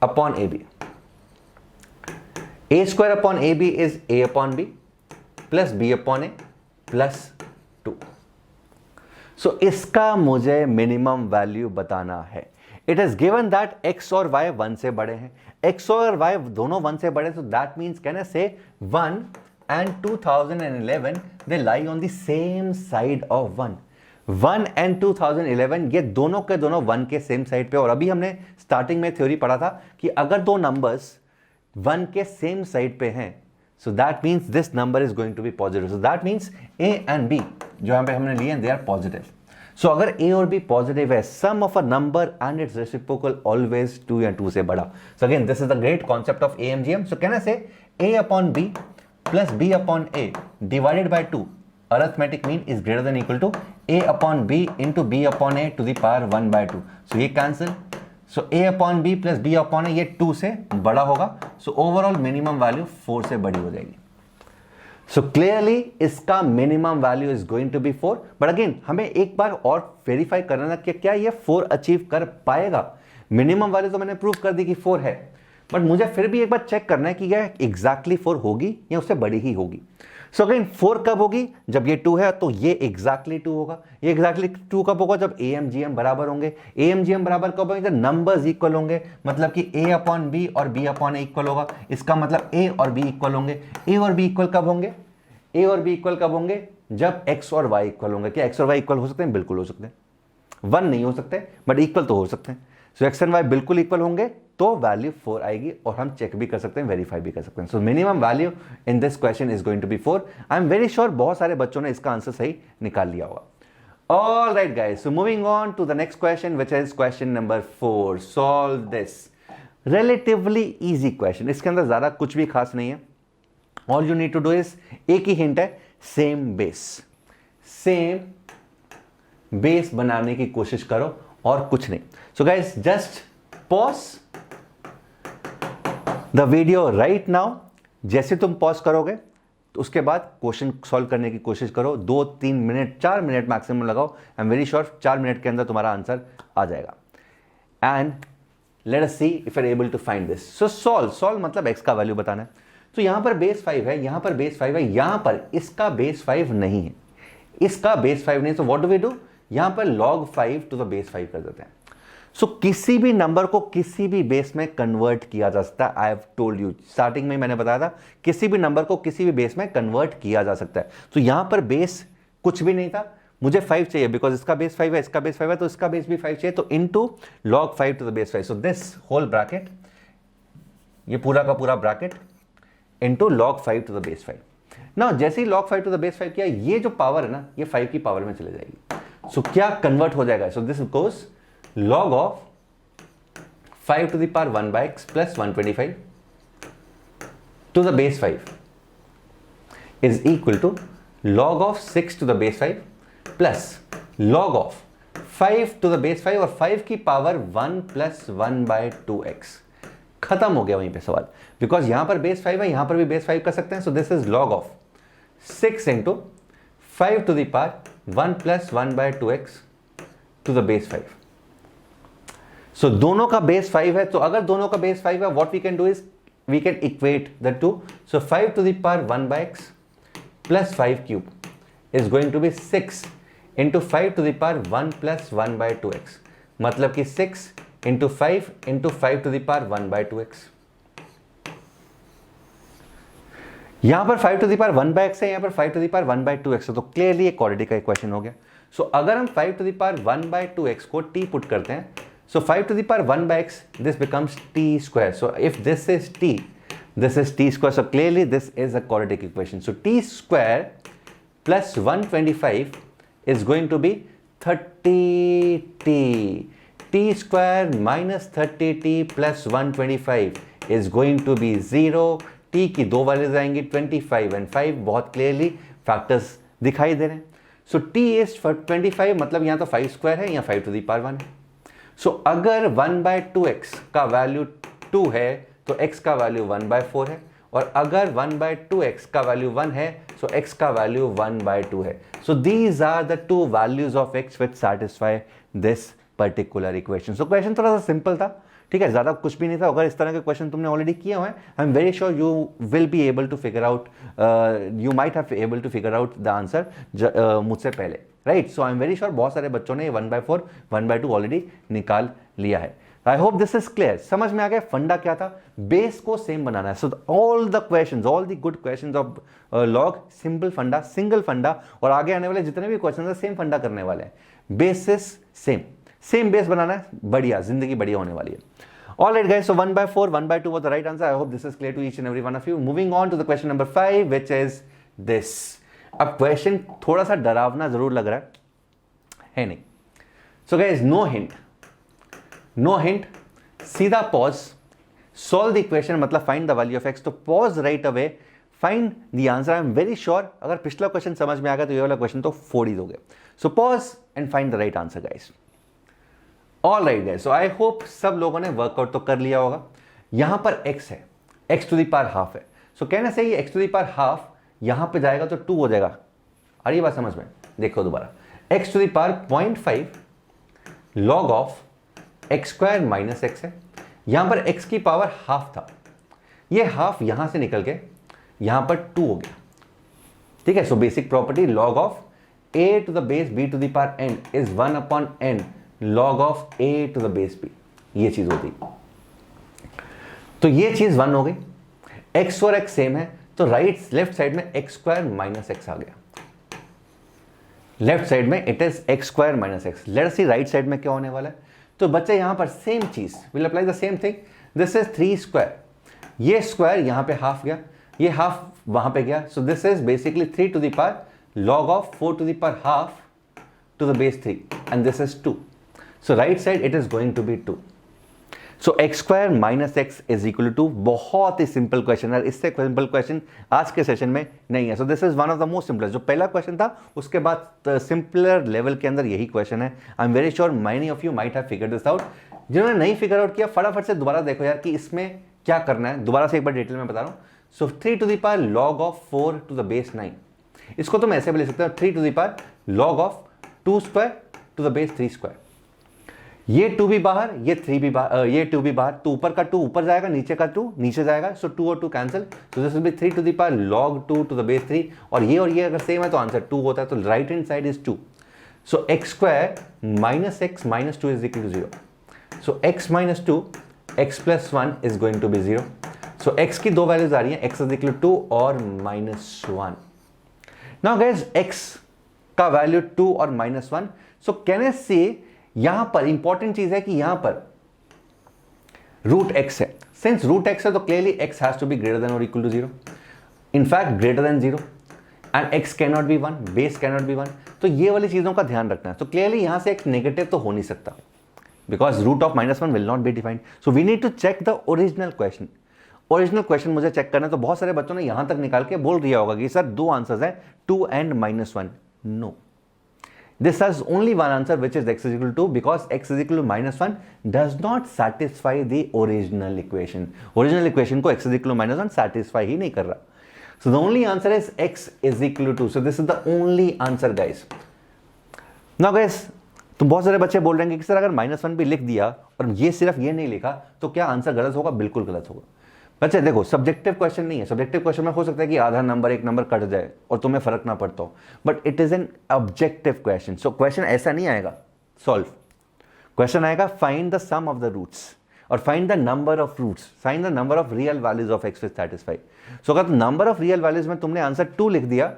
upon a b. a square upon a b is a upon b plus b upon a plus 2. So इसका मुझे मिनिमम वैल्यू बताना है. It is given that x और y 1 से बड़े हैं. x और y दोनों 1 से बड़े, तो दैट मीन्स कैन आई से 1 and 2011 they lie on the same side of 1. 1 and 2011 ये दोनों के दोनों 1 के सेम साइड पे, और अभी हमने स्टार्टिंग में थ्योरी पढ़ा था कि अगर दो नंबर्स 1 के सेम साइड पे हैं, so that means this number is going to be positive. So that means A and B जो यहाँ पे हमने लिए they are positive. So अगर A और B पॉजिटिव है, sum of a number and its reciprocal always 2 या 2 से बड़ा. So again this is the great concept of AMGM. So can I say A upon B plus B upon A divided by 2 arithmetic mean is greater than equal to A upon B into B upon A to the power 1 by 2. So ये cancel. So A upon B plus B upon A ये 2 से बड़ा होगा. So overall minimum value 4 से बड़ी हो जाएगी. So clearly इसका minimum value is going to be 4. But again हमें एक बार और वेरीफाई करना है कि क्या ये 4 अचीव कर पाएगा. मिनिमम वैल्यू तो मैंने प्रूव कर दी कि 4 है, बट मुझे फिर भी एक बार चेक करना है कि यह एग्जैक्टली 4 होगी या उससे बड़ी ही होगी. सो अगेन 4 कब होगी? जब ये 2 है तो ये एग्जैक्टली 2 होगा. ये एग्जैक्टली 2 कब होगा? जब AMGM बराबर होंगे. AMGM बराबर कब होंगे? जब नंबर्स इक्वल होंगे, मतलब कि A अपॉन B और B अपॉन A इक्वल होगा. इसका मतलब A और B इक्वल होंगे. A और B इक्वल कब होंगे? A और B इक्वल कब होंगे? जब X और Y इक्वल होंगे. क्या X और Y इक्वल हो सकते हैं? बिल्कुल हो सकते हैं. 1 नहीं हो सकते बट इक्वल तो हो सकते हैं. सो X एंड Y बिल्कुल इक्वल होंगे तो वैल्यू 4 आएगी, और हम चेक भी कर सकते हैं, वेरीफाई भी कर सकते हैं. So minimum value in this question is going to be 4. I am very sure बहुत सारे बच्चों ने इसका आंसर सही निकाल लिया होगा. All right guys, so moving on to the next question which is question number 4. Solve this. Relatively easy question, इसके अंदर ज्यादा कुछ भी खास नहीं है. All you need to do is, एक ही हिंट है, सेम बेस बनाने की कोशिश करो और कुछ नहीं. So guys just pause the video right now. जैसे तुम पॉज करोगे तो उसके बाद क्वेश्चन सॉल्व करने की कोशिश करो. 2-3 मिनट, 4 मिनट मैक्सिमम लगाओ. I am very sure 4 minute के अंदर तुम्हारा आंसर आ जाएगा. And let us see if you are able to find this. So solve मतलब x का वैल्यू बताना है. तो यहां पर बेस 5 है, यहां पर बेस 5 है, यहां पर इसका बेस 5 नहीं है, इसका बेस 5 नहीं. So what do we do? यहां पर log 5 टू द बेस 5 कर देते हैं. सो किसी भी नंबर को किसी भी बेस में कन्वर्ट किया जा सकता है. I have told you, starting में मैंने बताया था, किसी भी नंबर को किसी भी बेस में कन्वर्ट किया जा सकता है. तो यहां पर बेस कुछ भी नहीं था, मुझे 5 चाहिए बिकॉज इसका बेस 5 है, इसका बेस 5 है, तो इसका बेस भी 5 चाहिए. तो into log 5 to the base 5. So this whole bracket, ये पूरा का पूरा bracket into log 5 to the base 5. ना जैसे ही log 5 टू द बेस 5 किया, ये जो पावर है ना, ये 5 की पावर में चले जाएगी. सो क्या कन्वर्ट हो जाएगा? So this goes log of 5 to the power 1 by x plus 125 to the base 5 is equal to log of 6 to the base 5 plus log of 5 to the base 5 और 5 की पावर 1 plus 1 by 2x. खत्म हो गया वहीं पे सवाल, बिकॉज यहां पर बेस 5 है, यहां पर भी बेस 5 कर सकते हैं. सो this is log of 6 into 5 to the power 1 plus 1 by 2x to the base 5. सो दोनों का बेस 5 है, तो अगर दोनों का बेस 5 है, what we can do is we can equate the two. So 5 to the power 1 by x plus 5 cube is going to be 6 into 5 to the power 1 plus 1 by 2x, मतलब कि 6 into 5 into 5 to the power 1 by 2x. यहां पर 5 to the power 1 by x है, यहां पर 5 to the power 1 by 2x है, तो क्लियरली एक क्वाड्रेटिक का इक्वेशन हो गया. सो अगर हम 5 to the power 1 by 2x को t पुट करते हैं, so 5 to the power 1 by x, this becomes t square. So if this is t, this is t square. So clearly this is a quadratic equation. So t square plus 125 is going to be 30t. t square minus 30t plus 125 is going to be 0. t की दो वैल्यूज आएंगी 25 and 5, बहुत क्लियरली फैक्टर्स दिखाई दे रहे हैं. So t is 25, मतलब यहाँ तो 5 स्क्वायर है, यहाँ 5 to the power 1 है. सो अगर 1 by 2x का वैल्यू 2 है तो x का वैल्यू 1 by 4 है, और अगर 1 by 2x का वैल्यू 1 है तो x का वैल्यू 1 by 2 है. So these are the two values of x which satisfy this particular equation. So question थोड़ा सा सिंपल था, ठीक है, ज्यादा कुछ भी नहीं था. अगर इस तरह के क्वेश्चन तुमने ऑलरेडी किए हुए हैं, I am very sure you will be able to figure out, you might have able to figure out the answer मुझसे पहले, right. So I am very sure बहुत सारे बच्चों ने 1 by 4 1 by 2 ऑलरेडी निकाल लिया है. आई होप दिस इज क्लियर, समझ में आ गया फंडा क्या था, बेस को सेम बनाना है. So all the questions, all the good questions of log, simple फंडा, सिंगल फंडा, और आगे आने वाले जितने भी क्वेश्चंस है सेम फंडा करने वाले हैं. बेसिस सेम, सेम बेस बनाना है, बढ़िया जिंदगी बढ़िया होने वाली है. All right guys, so 1/4, 1/2 was the right answer. I hope this is clear to each and every one of you. Moving on to the question number 5, which is this. अब क्वेश्चन थोड़ा सा डरावना जरूर लग रहा है नहीं. So guys, no hint, no hint, सीधा पॉज, सॉल्व द इक्वेशन, मतलब find the value of x. तो pause right away, find the answer. I am very sure अगर पिछला क्वेश्चन समझ में आ गया तो ये वाला क्वेश्चन तो फोड़ ही दोगे. So pause and find the right answer guys. All right guys, so I hope सब लोगों ने वर्कआउट तो कर लिया होगा. यहां पर x है, x to the power half है. सो कहने से ये x to the power half यहां पे जाएगा तो 2 हो जाएगा. आ रही बात समझ में? देखो दोबारा, x to the power 0.5 log of x square minus x है. यहां पर x की पावर हाफ था, ये हाफ यहां से निकल के यहां पर 2 हो गया. ठीक है. So basic property log of a to the base b to the power n is 1/n log of a to the base b. ये चीज होती. तो ये चीज 1 हो गई. x और x सेम है तो राइट लेफ्ट साइड में x स्क्वायर माइनस एक्स आ गया. लेफ्ट साइड में it is x square minus x. Let us see right side में क्या होने वाला है. तो बच्चे यहां पर सेम चीज will apply the same thing. This is 3 square, ये स्क्वायर यहां पे हाफ गया, ये हाफ वहां पे गया. So this is basically 3 to the power log of 4 to the power half to the base 3 and this is 2. So right side it is going to be 2. So x square minus x is equal to 2. बहुत ही सिंपल क्वेश्चन है, इससे सिंपल क्वेश्चन आज के सेशन में नहीं है. सो this is one of the most simplest. जो पहला क्वेश्चन था उसके बाद सिंपलर लेवल के अंदर यही क्वेश्चन है. I am very sure many of you might have figured this out. जिन्होंने नहीं फिगर आउट किया फटाफट से दोबारा देखो यार कि इसमें क्या करना है. दोबारा से एक बार डिटेल में बता रहा हूँ. So 3 to the power log of 4 to the base 9. इसको तो मैं ऐसे भी लिख सकता हूँ 3 to the power log of 2 square to the base 3 square. ये 2 भी बाहर, ये 3 भी बाहर, ये 2 भी बाहर. तो ऊपर का 2 ऊपर जाएगा, नीचे का 2 नीचे जाएगा. सो 2 और 2 कैंसिल. तो this will be 3 to the power log 2 to the base 3. और ये अगर सेम है तो आंसर 2 होता है. तो right hand side is 2. So x square minus x minus 2 is equal to 0. So x minus 2 x plus 1 is going to be 0. So x की दो वैल्यूज आ रही हैं, x इज इक्वल टू 2 और -1. नाउ गाइस x का वैल्यू 2 और -1. सो कैन आई से यहां पर इंपॉर्टेंट चीज है कि यहां पर रूट x है. सिंस रूट x है तो clearly x has to be greater than और equal to 0. In fact greater than 0 and x can not be 1, base can not be 1. तो ये वाली चीजों का ध्यान रखना है. तो क्लियरली यहां से एक नेगेटिव तो हो नहीं सकता because root of -1 will not be defined. So we need to check the original question. Original question मुझे चेक करना है. तो बहुत सारे बच्चों ने यहां तक निकाल के बोल दिया होगा कि सर 2 आंसर्स हैं 2 and -1. No, this has only one answer which is x is equal to 2 because x is equal to -1 does not satisfy the original equation. Original equation को x is equal to -1 satisfy ही नहीं कर रहा. So the only answer is x is equal to 2. So this is the only answer guys. Now guys, तुम बहुत सारे बच्चे बोल रहे हैं कि सर अगर -1 भी लिख दिया और ये सिर्फ ये नहीं लिखा तो क्या आंसर गलत होगा? बिल्कुल गलत होगा. बच्चे देखो, सब्जेक्टिव क्वेश्चन नहीं है. सब्जेक्टिव क्वेश्चन में हो सकता है कि आधा नंबर एक नंबर कट जाए और तुम्हें फर्क ना पड़ता हो, but it is an objective question. So question ऐसा नहीं आएगा सॉल्व. क्वेश्चन आएगा find the sum of the roots और find the number of roots, find the number of real values of x with satisfy. So अगर नंबर ऑफ रियल वैल्यूज में तुमने आंसर 2 लिख दिया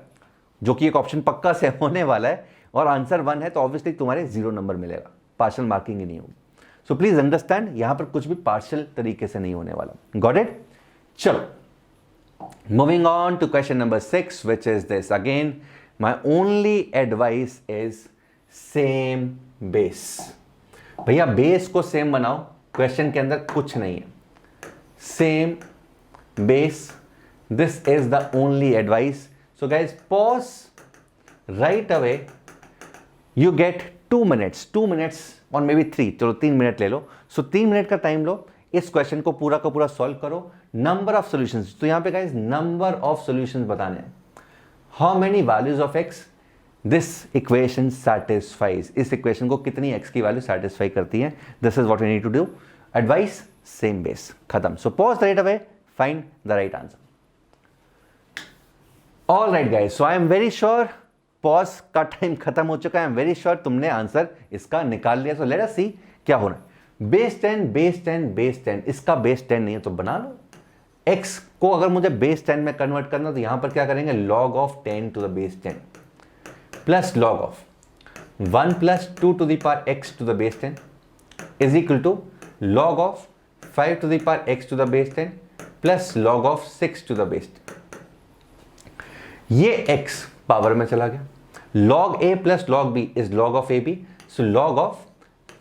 जो कि एक ऑप्शन पक्का से होने वाला है और आंसर 1 है तो ऑब्वियसली तुम्हारे 0 नंबर मिलेगा, पार्शियल मार्किंग ही नहीं होगी. सो प्लीज अंडरस्टैंड यहां पर कुछ भी पार्शियल तरीके से नहीं होने वाला. Got it? चलो, moving on to question number 6 which is this. Again my only advice is same base. भैया बेस को सेम बनाओ, क्वेश्चन के अंदर कुछ नहीं है. Same base, this is the only advice. So guys pause right away. You get 2 minutes or maybe 3. चलो 3 मिनट ले लो. सो 3 मिनट का टाइम लो, इस क्वेश्चन को पूरा का पूरा सॉल्व करो. नंबर ऑफ सॉल्यूशंस, तो यहां पे गाइस नंबर ऑफ सॉल्यूशंस बताने हैं. How many values of x this equation satisfies. इस इक्वेशन को कितनी एक्स की वैल्यू सैटिस्फाई करती है. This is what we need to do. Advice same base, खत्म. So pause right away, find the right answer. All right guys, so I am very sure pause का टाइम खत्म हो चुका है. आई एम वेरी श्योर तुमने आंसर इसका निकाल लिया. सो लेट अस सी क्या होना है. बेस 10 बेस 10 बेस 10, इसका बेस 10 नहीं है तो बना लो। x को अगर मुझे बेस 10 में कन्वर्ट करना तो यहां पर क्या करेंगे, log of 10 to the base 10 plus log of 1 plus 2 to the power x to the base 10 is equal to log of 5 to the power x to the base 10 plus log of 6 to the base 10। ये x पावर में चला गया। log a plus log b is log of ab, so log of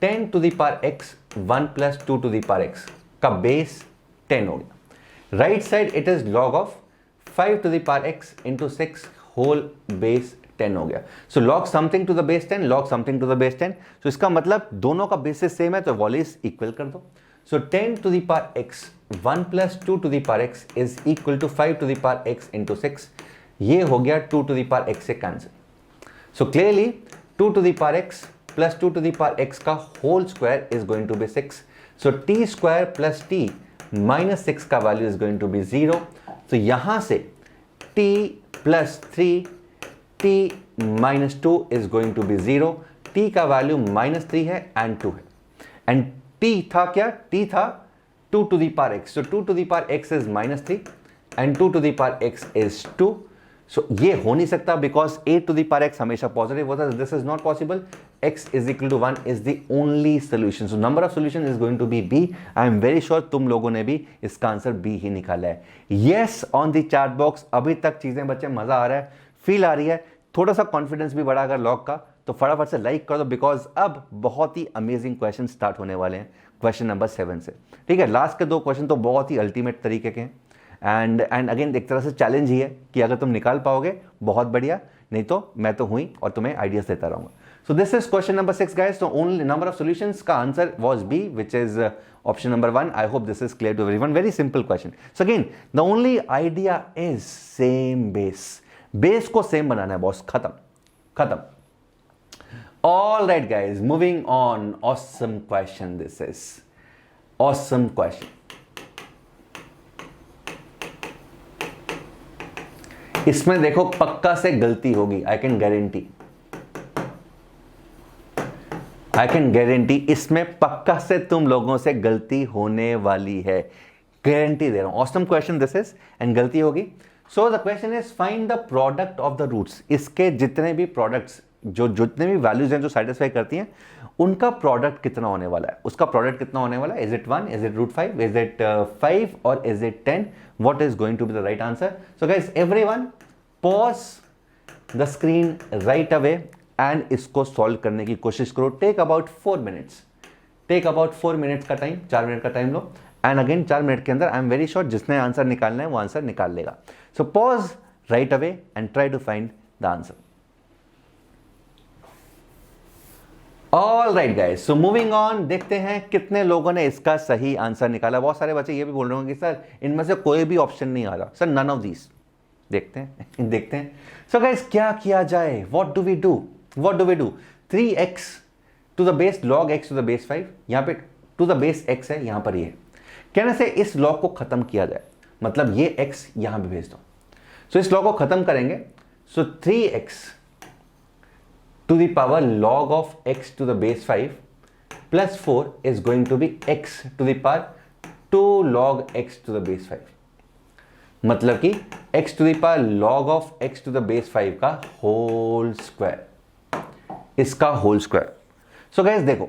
10 to the power x 1 plus 2 to the power x का बेस 10 हो गया। Right side it is log of 5 to the power x into 6 whole base 10 हो गया। So log something to the base 10 log something to the base 10, so इसका मतलब दोनों का बेसिस सेम है तो वॉल्यूज इक्वल कर दो। So 10 to the power x 1 plus 2 to the power x is equal to 5 to the power x into 6, ये हो गया 2 टू द पावर x से cancel. So clearly 2 to the power x plus 2 to the power x का whole square is going to be 6, so t square plus t minus 6 का value is going to be 0। तो यहां से t plus 3 t minus 2 is going to be 0, t का वैल्यू माइनस 3 है एंड 2 है, एंड t था क्या, t था 2 to the power x, so 2 to the power x is minus 3 and 2 to the power x is 2। सो ये हो नहीं सकता because 8 to the power x हमेशा पॉजिटिव होता है, this is not possible. x is equal to 1 is the only solution, so number of solution is going to be b। I am very sure तुम लोगों ने भी इसका आंसर b ही निकाला है। Yes on the chat box, अभी तक चीजें बच्चे मजा आ रहा है, फील आ रही है, थोड़ा सा कॉन्फिडेंस भी बढ़ा अगर लॉग का, तो फटाफट से लाइक कर दो बिकॉज अब बहुत ही अमेजिंग क्वेश्चन स्टार्ट होने वाले हैं क्वेश्चन नंबर 7 से। ठीक है, लास्ट के 2 क्वेश्चन तो बहुत ही अल्टीमेट तरीके के हैं एंड अगेन एक तरह से चैलेंज ही है कि अगर तुम निकाल पाओगे बहुत बढ़िया, नहीं तो मैं तो हुई और तुम्हें आइडियाज देता रहूंगा। So this is question number 6 guys, तो ओनली नंबर ऑफ सॉल्यूशंस का answer was B which is option number 1। I hope this is clear to everyone, very simple question. So again the only idea is same base को सेम बनाना है बॉस, खत्म। All right guys, moving on, awesome question this is, awesome question। इसमें देखो पक्का से गलती होगी, आई कैन गारंटी इसमें पक्का से तुम लोगों से गलती होने वाली है, गारंटी दे रहा हूं। Awesome question this is and गलती होगी। So the question is find the product of the roots, इसके जितने भी प्रोडक्ट्स जो जितने भी वैल्यूज हैं जो सेटिस्फाई करती हैं उनका प्रोडक्ट कितना होने वाला है, उसका प्रोडक्ट कितना होने वाला है, is it 1, is it root 5, is it 5 और is it 10, what is going to be the right answer. So guys everyone pause the screen right away and इसको सॉल्व करने की कोशिश करो। टेक अबाउट 4 मिनट्स, का टाइम, 4 मिनट का टाइम लो एंड अगेन 4 मिनट के अंदर आई एम वेरी श्योर जिसने आंसर निकालना है वो आंसर निकाल लेगा। सो pause right away and try to find the answer. All right guys, so moving on, देखते हैं कितने लोगों ने इसका सही आंसर निकाला। बहुत सारे बच्चे ये भी बोल रहे होंगे कि सर इनमें से कोई भी ऑप्शन नहीं आ रहा, सर नन ऑफ दीज। देखते हैं सो गाइज क्या किया जाए, what do we do 3x to the base log x to the base 5, यहां पे टू द बेस x है, यहां पर ये कहने से इस log को खत्म किया जाए, मतलब ये x यहां पे भेज दो। सो इस log को खत्म करेंगे, सो 3x to the power log of x to the base 5 plus 4 is going to be x to the power 2 log x to the base 5, मतलब कि x to the power log of x to the base 5 का होल स्क्वायर, इसका होल स्क्वायर। सो गाइस देखो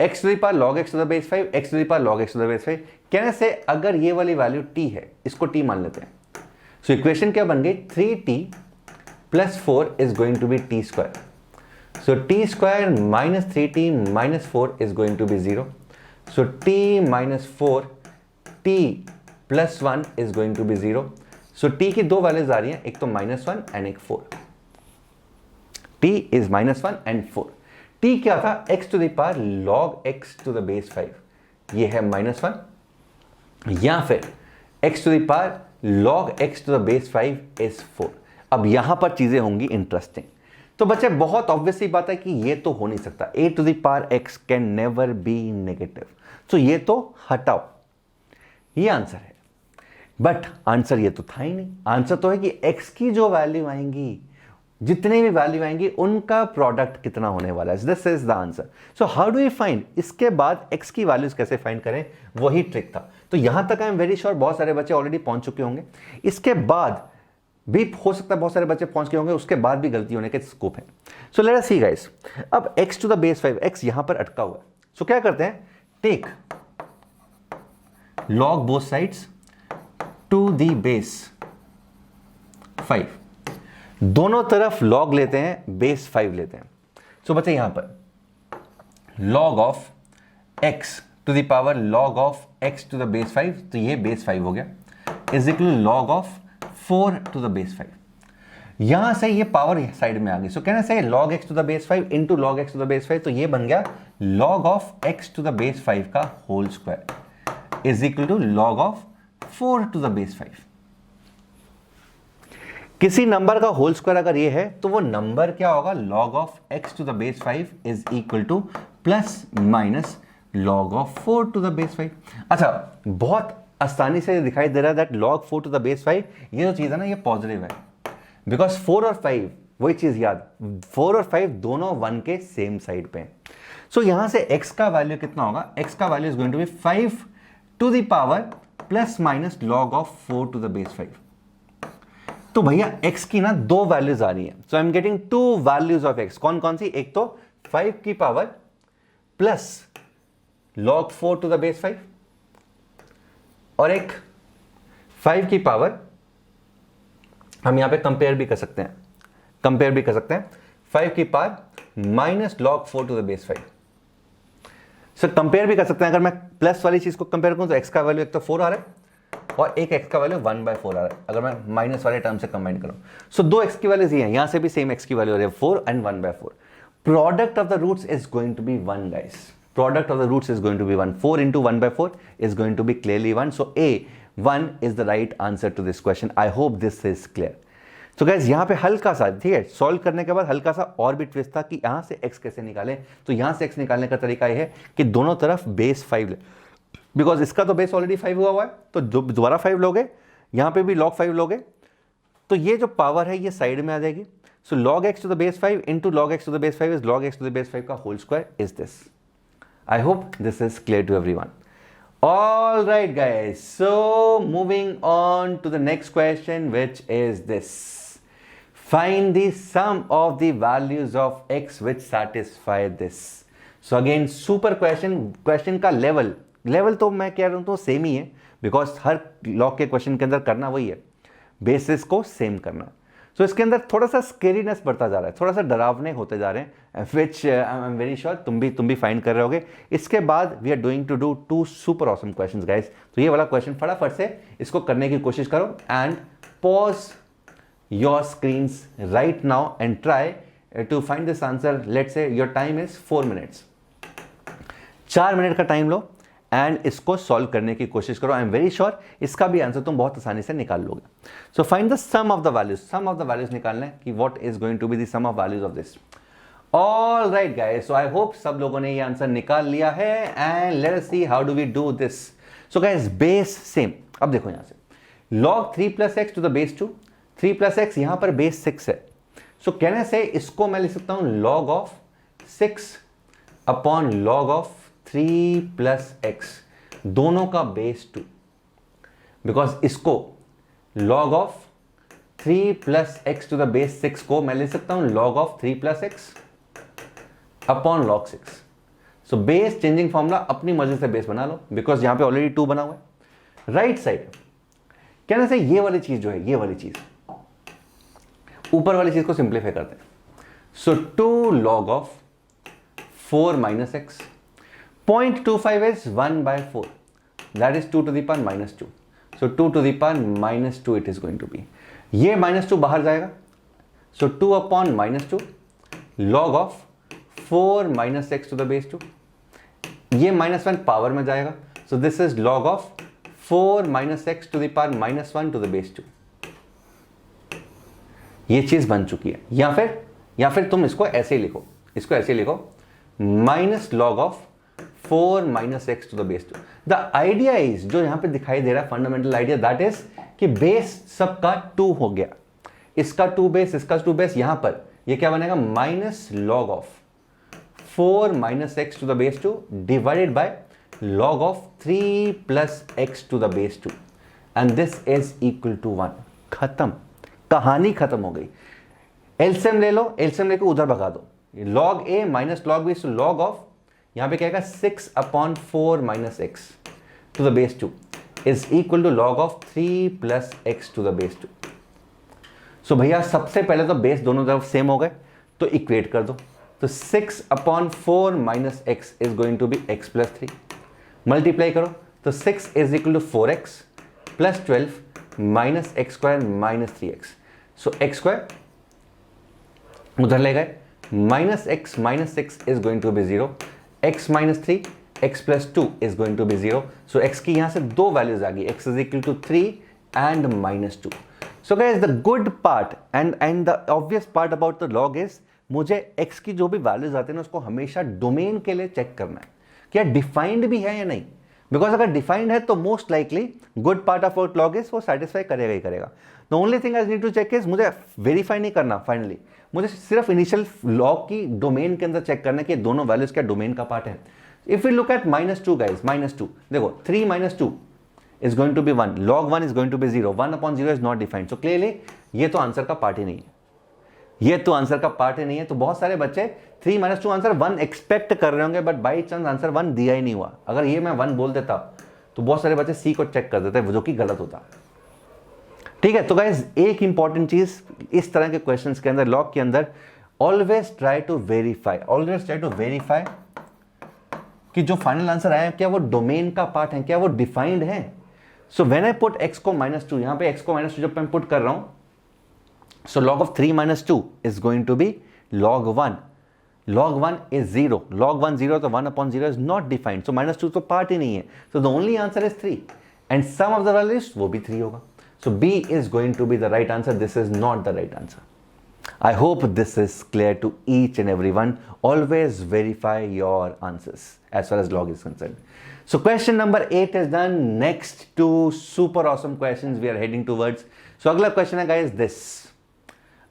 x to the power log x to the base 5, x to the power log x to the base 5 कहने से अगर ये वाली वैल्यू t है, इसको t मान लेते हैं। सो इक्वेशन क्या बन गई, 3t plus 4 is going to be t square। So t square minus 3t minus 4 is going to be 0. So t minus 4, t plus 1 is going to be 0. So t की 2 वैल्यूज आ रही हैं, एक तो -1 एंड एक 4। t is -1 and 4। t क्या था, x to the power log x to the base 5, ये है -1, या फिर x to the power log x to the base 5 is 4। अब यहां पर चीजें होंगी इंटरेस्टिंग। तो बच्चे बहुत ऑब्वियसली बात है कि ये तो हो नहीं सकता, a to the power x can never be negative, तो ये तो हटाओ, ये आंसर है। बट आंसर ये तो था ही नहीं, आंसर तो है कि x की जो वैल्यू आएंगी जितने भी वैल्यू आएंगी उनका प्रोडक्ट कितना होने वाला है। This is the answer. So how do you find, इसके बाद x की वैल्यूज कैसे फाइंड करें, वही ट्रिक था। तो यहां तक आई एम वेरी श्योर बहुत सारे बच्चे ऑलरेडी पहुंच चुके होंगे। इसके बाद भी हो सकता है बहुत सारे बच्चे पहुंच गए होंगे, उसके बाद भी गलती होने के स्कोप है। So let us see guys, अब x to the base 5, x यहां पर अटका हुआ है। सो क्या करते हैं, take log both sides to the base 5, दोनों तरफ log लेते हैं, बेस 5 लेते हैं। सो बच्चे यहां पर log of x to the power log of x to the base 5, तो ये बेस 5 हो गया, is equal log of 4 to the base 5। यहां से ये पावर साइड में आ गई। सो कहना से log x to the base 5 into log x to the base 5, तो ये बन गया log of x to the base 5 का whole square is equal to log of 4 to the base 5। किसी नंबर का होल स्क्वायर अगर ये है तो वो नंबर क्या होगा, log of x to the base 5 is equal to plus minus log of 4 to the base 5। अच्छा, बहुत आसानी से दिखाई दे रहा है that log 4 to the base 5, ये जो चीज है ना ये पॉजिटिव है, बिकॉज 4 और 5 वही चीज याद, 4 और 5 दोनों 1 के सेम साइड पे। सो यहां से x का वैल्यू कितना होगा, x का value is going to be 5 to the power plus minus log of 4 to the base 5। तो भैया x की ना दो वैल्यूज आ रही है। So I am getting two values of x। कौन कौन सी, एक तो 5 की power plus log 4 to the base 5 और एक 5 की पावर, हम यहां पे कंपेयर भी कर सकते हैं, 5 की power minus log 4 to the base 5। So compare भी कर सकते हैं। अगर मैं प्लस वाली चीज को कंपेयर करूं तो x का वैल्यू एक तो 4 आ रहा है और एक x का वैल्यू 1/4 आ रहा है, अगर मैं माइनस वाले टर्म से कंबाइन करूं। सो दो x की वैल्यूज ये हैं, यहां से भी सेम x की वैल्यू आ रही है 4 and 1/4। Product of the roots is going to be 1 guys, product of the roots is going to be 1। 4 into 1/4 is going to be clearly 1. So A 1 is the right answer to this question. I hope this is clear. तो गाइस यहाँ पे हल्का सा, ठीक है, सॉल्व करने के बाद हल्का सा और भी ट्विस्ट था कि यहाँ से x कैसे निकालें। तो यहाँ से x निकालने का तरीका ये है कि दोनों तरफ बेस 5 ले, बिकॉज इसका तो बेस ऑलरेडी 5 हुआ है, तो दोबारा 5 लोगे, यहाँ पे भी log 5 लोगे, तो ये जो पावर है ये साइड में आ जाएगी। So log x to the base 5 into log x to the base 5 is log x to the base 5 का whole square is this. I hope this is clear to everyone. All right, guys. So moving on to the next question, which is this. Find the sum of the values of x which satisfy this. So again, super question. Question का level तो मैं कह रहा हूँ तो सेम ही है, because हर log के question के अंदर करना वही है, basis को सेम करना। सो इसके अंदर थोड़ा सा स्केरीनेस बढ़ता जा रहा है, थोड़ा सा डरावने होते जा रहे हैं, which I am very sure तुम भी फाइंड कर रहे होगे। इसके बाद we are doing to do 2 super awesome questions guys. तो ये वाला क्वेश्चन फटाफट से इसको करने की कोशिश करो and pause your screens right now and try to find this answer. Let's say your time is 4 minutes, 4 minute का टाइम लो एंड इसको सॉल्व करने की कोशिश करो। आई एम वेरी श्योर इसका भी आंसर तुम बहुत आसानी से निकाल लोगे। So find the sum of the values, sum of the values निकालना है कि what is going to be the sum of values of this. All right guys, so I hope सब लोगों ने ये आंसर निकाल लिया है and let us see how do we do this. So guys base same, अब देखो यहां से log 3 plus x to the base 2, 3 plus x यहां पर बेस 6 है। सो कहने से इसको मैं लिख सकता हूं log of 6 upon log of 3 plus x, दोनों का बेस 2, बिकॉज इसको log of 3 plus x to the base 6 को मैं ले सकता हूं log of 3 plus x upon log 6। So base changing formula अपनी मर्जी से बेस बना लो, बिकॉज यहां पे ऑलरेडी 2 बना हुआ है। राइट साइड कहने से ये वाली चीज जो है, ये वाली चीज ऊपर वाली चीज को सिंप्लीफाई करते हैं। सो 2 log of 4 minus x, 0.25 is 1/4, that is 2 to the power minus 2. So 2 to the power minus 2 it is going to be. ये -2 बाहर जाएगा, so 2 upon -2 log of 4 minus x to the base 2. ये -1 पावर में जाएगा, so this is log of 4 minus x to the power minus 1 to the base 2. ये चीज बन चुकी है। या फिर तुम इसको ऐसे ही लिखो, minus log of 4 minus x to the base 2. The idea is, जो यहां पे दिखाई दे रहा है फंडामेंटल आइडिया, दैट इज कि बेस सबका 2 हो गया, इसका 2 बेस, इसका 2 बेस, यहां पर ये क्या बनेगा, minus log of 4 minus x to the base 2 divided by log of 3 plus x to the base 2 and this is equal to 1. खत्म, कहानी खत्म हो गई. एलसीएम ले लो, एलसीएम लेके उधर भगा दो. log a minus log b, so log of यहां पे क्या आएगा 6 upon 4 minus x to the base 2 is equal to log of 3 plus x to the base 2. So भैया सबसे पहले तो बेस दोनों तरफ सेम हो गए, तो इक्वेट कर दो. तो 6 upon 4 minus x is going to be x plus 3. Multiply करो तो 6 is equal to 4x plus 12 minus x square minus 3x. So x square उधर ले गए, minus x minus 6 is going to be 0, x minus 3 x plus 2 is going to be 0. So x की यहां से दो वैल्यूज आ गई, x is equal to 3 and minus 2. So guys the good part and the obvious part about the log is मुझे x की जो भी वैल्यूज आते हैं ना उसको हमेशा डोमेन के लिए चेक करना है, क्या डिफाइंड भी है या नहीं. बिकॉज अगर डिफाइंड है तो most likely good part of our log is वो सेटिस्फाई करेगा ही करेगा. The only thing I need to check is मुझे वेरीफाई नहीं करना फाइनली, मुझे सिर्फ इनिशियल लॉग की डोमेन के अंदर चेक करना है कि दोनों वैल्यूज क्या डोमेन का पार्ट है. If you look at -2 guys, -2 देखो 3 - 2 is going to be 1, log 1 is going to be 0, 1 upon 0 is not defined. So clearly ये तो आंसर का पार्ट ही नहीं है, ये तो आंसर का पार्ट ही नहीं है. तो बहुत सारे बच्चे 3 - 2 आंसर 1 एक्सपेक्ट कर रहे होंगे, बट बाई चांस आंसर 1 दिया ही नहीं हुआ. अगर ये मैं 1 बोल देता तो बहुत सारे बच्चे सी को चेक कर देते, जो कि गलत होता. ठीक है, तो गाइस एक इंपॉर्टेंट चीज इस तरह के क्वेश्चंस के अंदर, लॉग के अंदर, ऑलवेज ट्राई टू वेरीफाई कि जो फाइनल आंसर आया क्या वो डोमेन का पार्ट है, क्या वो डिफाइंड है. सो व्हेन आई पुट x को -2, यहां पे x को -2 जब मैं पुट कर रहा हूं, so log of 3 - 2 is going to be log 1. log 1 is 0, log 1 0, तो 1 upon 0 is not defined, so -2 तो पार्ट ही नहीं है. so the only answer is 3 and sum of the values वो भी 3 होगा. so B is going to be the right answer. This is not the right answer. I hope this is clear to each and everyone. Always verify your answers as far as log is concerned. So question number 8 is done. Next two super awesome questions we are heading towards. So अगला question है guys this.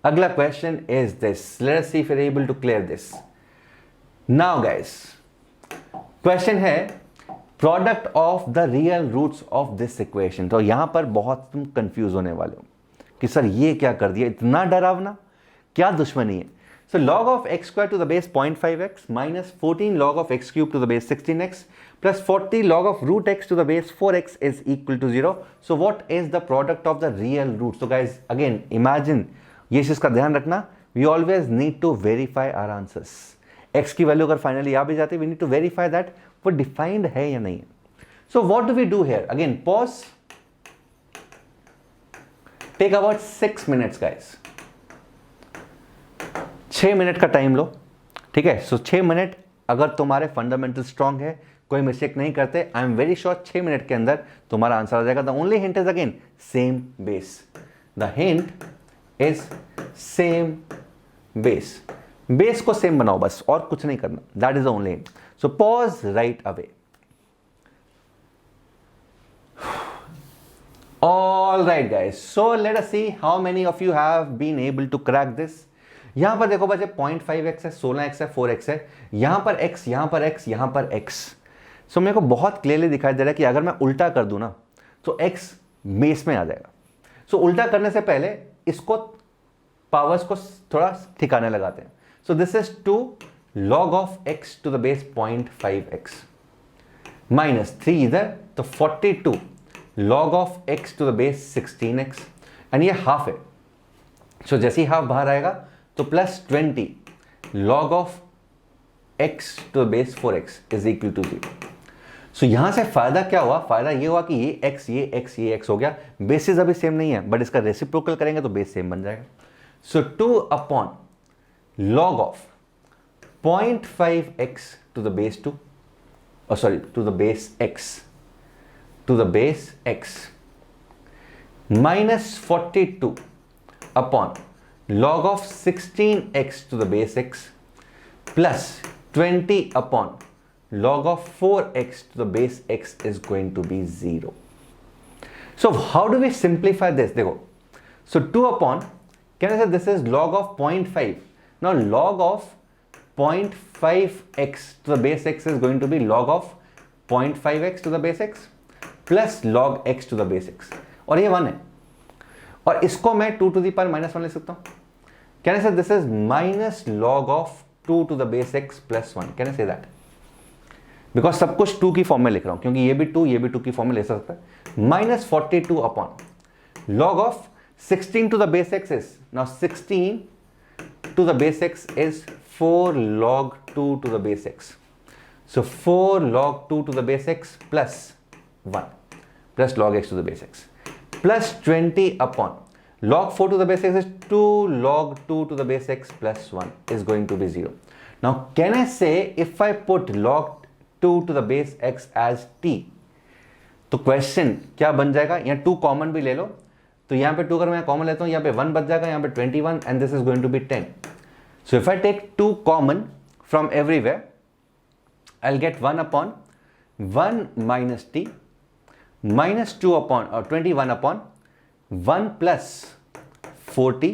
अगला question is this. Let us see if you're able to clear this. Now guys, question है product of the real roots of this equation. तो यहां पर बहुत तुम कंफ्यूज होने वाले हो कि सर ये क्या कर दिया, इतना डरावना, क्या दुश्मनी है. So log of x square to the base 0.5x minus 14 log of x cube to the base 16x plus 40 log of root x to the base 4x is equal to 0. So what is the product of the real roots? So guys again imagine, ये चीज का ध्यान रखना, we always need to verify our answers. x की वैल्यू अगर फाइनली आ भी जाती है, we need to verify that वो डिफाइंड है या नहीं. So what do we do here? Again pause, take about 6 minutes guys. 6 minute का टाइम लो, ठीक है. सो 6 मिनट अगर तुम्हारे फंडामेंटल स्ट्रांग है, कोई मिस्टेक नहीं करते, आई एम वेरी श्योर 6 मिनट के अंदर तुम्हारा आंसर आ जाएगा. The only hint is again same base. The hint is same base. Base को सेम बनाओ बस, और कुछ नहीं करना. That is the only hint. So pause right away. All right guys, so let us see how many of you have been able to crack this. यहां पर देखो बच्चे 0.5x है, 16x है, 4x है, यहां पर x, यहां पर x, यहां पर x. सो मेरे को बहुत क्लियरली दिखाई दे रहा है कि अगर मैं उल्टा कर दूं ना तो x बेस में आ जाएगा. सो उल्टा करने से पहले इसको पावर्स को थोड़ा ठिकाने लगाते हैं. सो this is 2 log of x to the base 0.5x minus 3 इधर, तो 42 log of x to the base 16x, and ये हाफ है. सो जैसे ही हाफ बाहर आएगा तो plus 20 log of x to the base 4x is equal to 0. सो यहां से फायदा क्या हुआ? फायदा ये हुआ कि ये x, ये x, ये x हो गया. बेसिस अभी सेम नहीं है, बट इसका रेसिप्रोकल करेंगे तो बेस सेम बन जाएगा. सो 2 upon log of 0.5x to the base 2, to the base x, to the base x minus 42 upon log of 16x to the base x plus 20 upon log of 4x to the base x is going to be 0. So how do we simplify this? देखो, so 2 upon Can I say this is log of 0.5? Now log of 0.5x to the base x is going to be log of 0.5x to the base x plus log x to the base x, और ये 1 है, और इसको मैं 2 to the power minus 1 ले सकता हूँ. Can I say this is minus log of 2 to the base x plus 1? Can I say that? Because सब कुछ 2 की फॉर्म में लिख रहा हूँ, क्योंकि ये भी 2 ये भी 2 की फॉर्म में ले सकता है. Minus 42 upon log of 16 to the base x is, now 16 to the base x is 4 log 2 to the base x. So 4 log 2 to the base x plus 1 plus log x to the base x plus 20 upon log 4 to the base x is 2 log 2 to the base x plus 1 is going to be 0. Now can I say if I put log 2 to the base x as t, तो क्वेश्चन क्या बन जाएगा? यहाँ 2 कॉमन भी ले लो, तो यहाँ पे 2 अगर मैं कॉमन लेता हूँ, यहाँ पे 1 बच जाएगा, यहाँ पे 21 and this is going to be 10. So if I take 2 common from everywhere, I will get 1 upon 1 minus T minus 2 upon और 21 upon 1 plus 40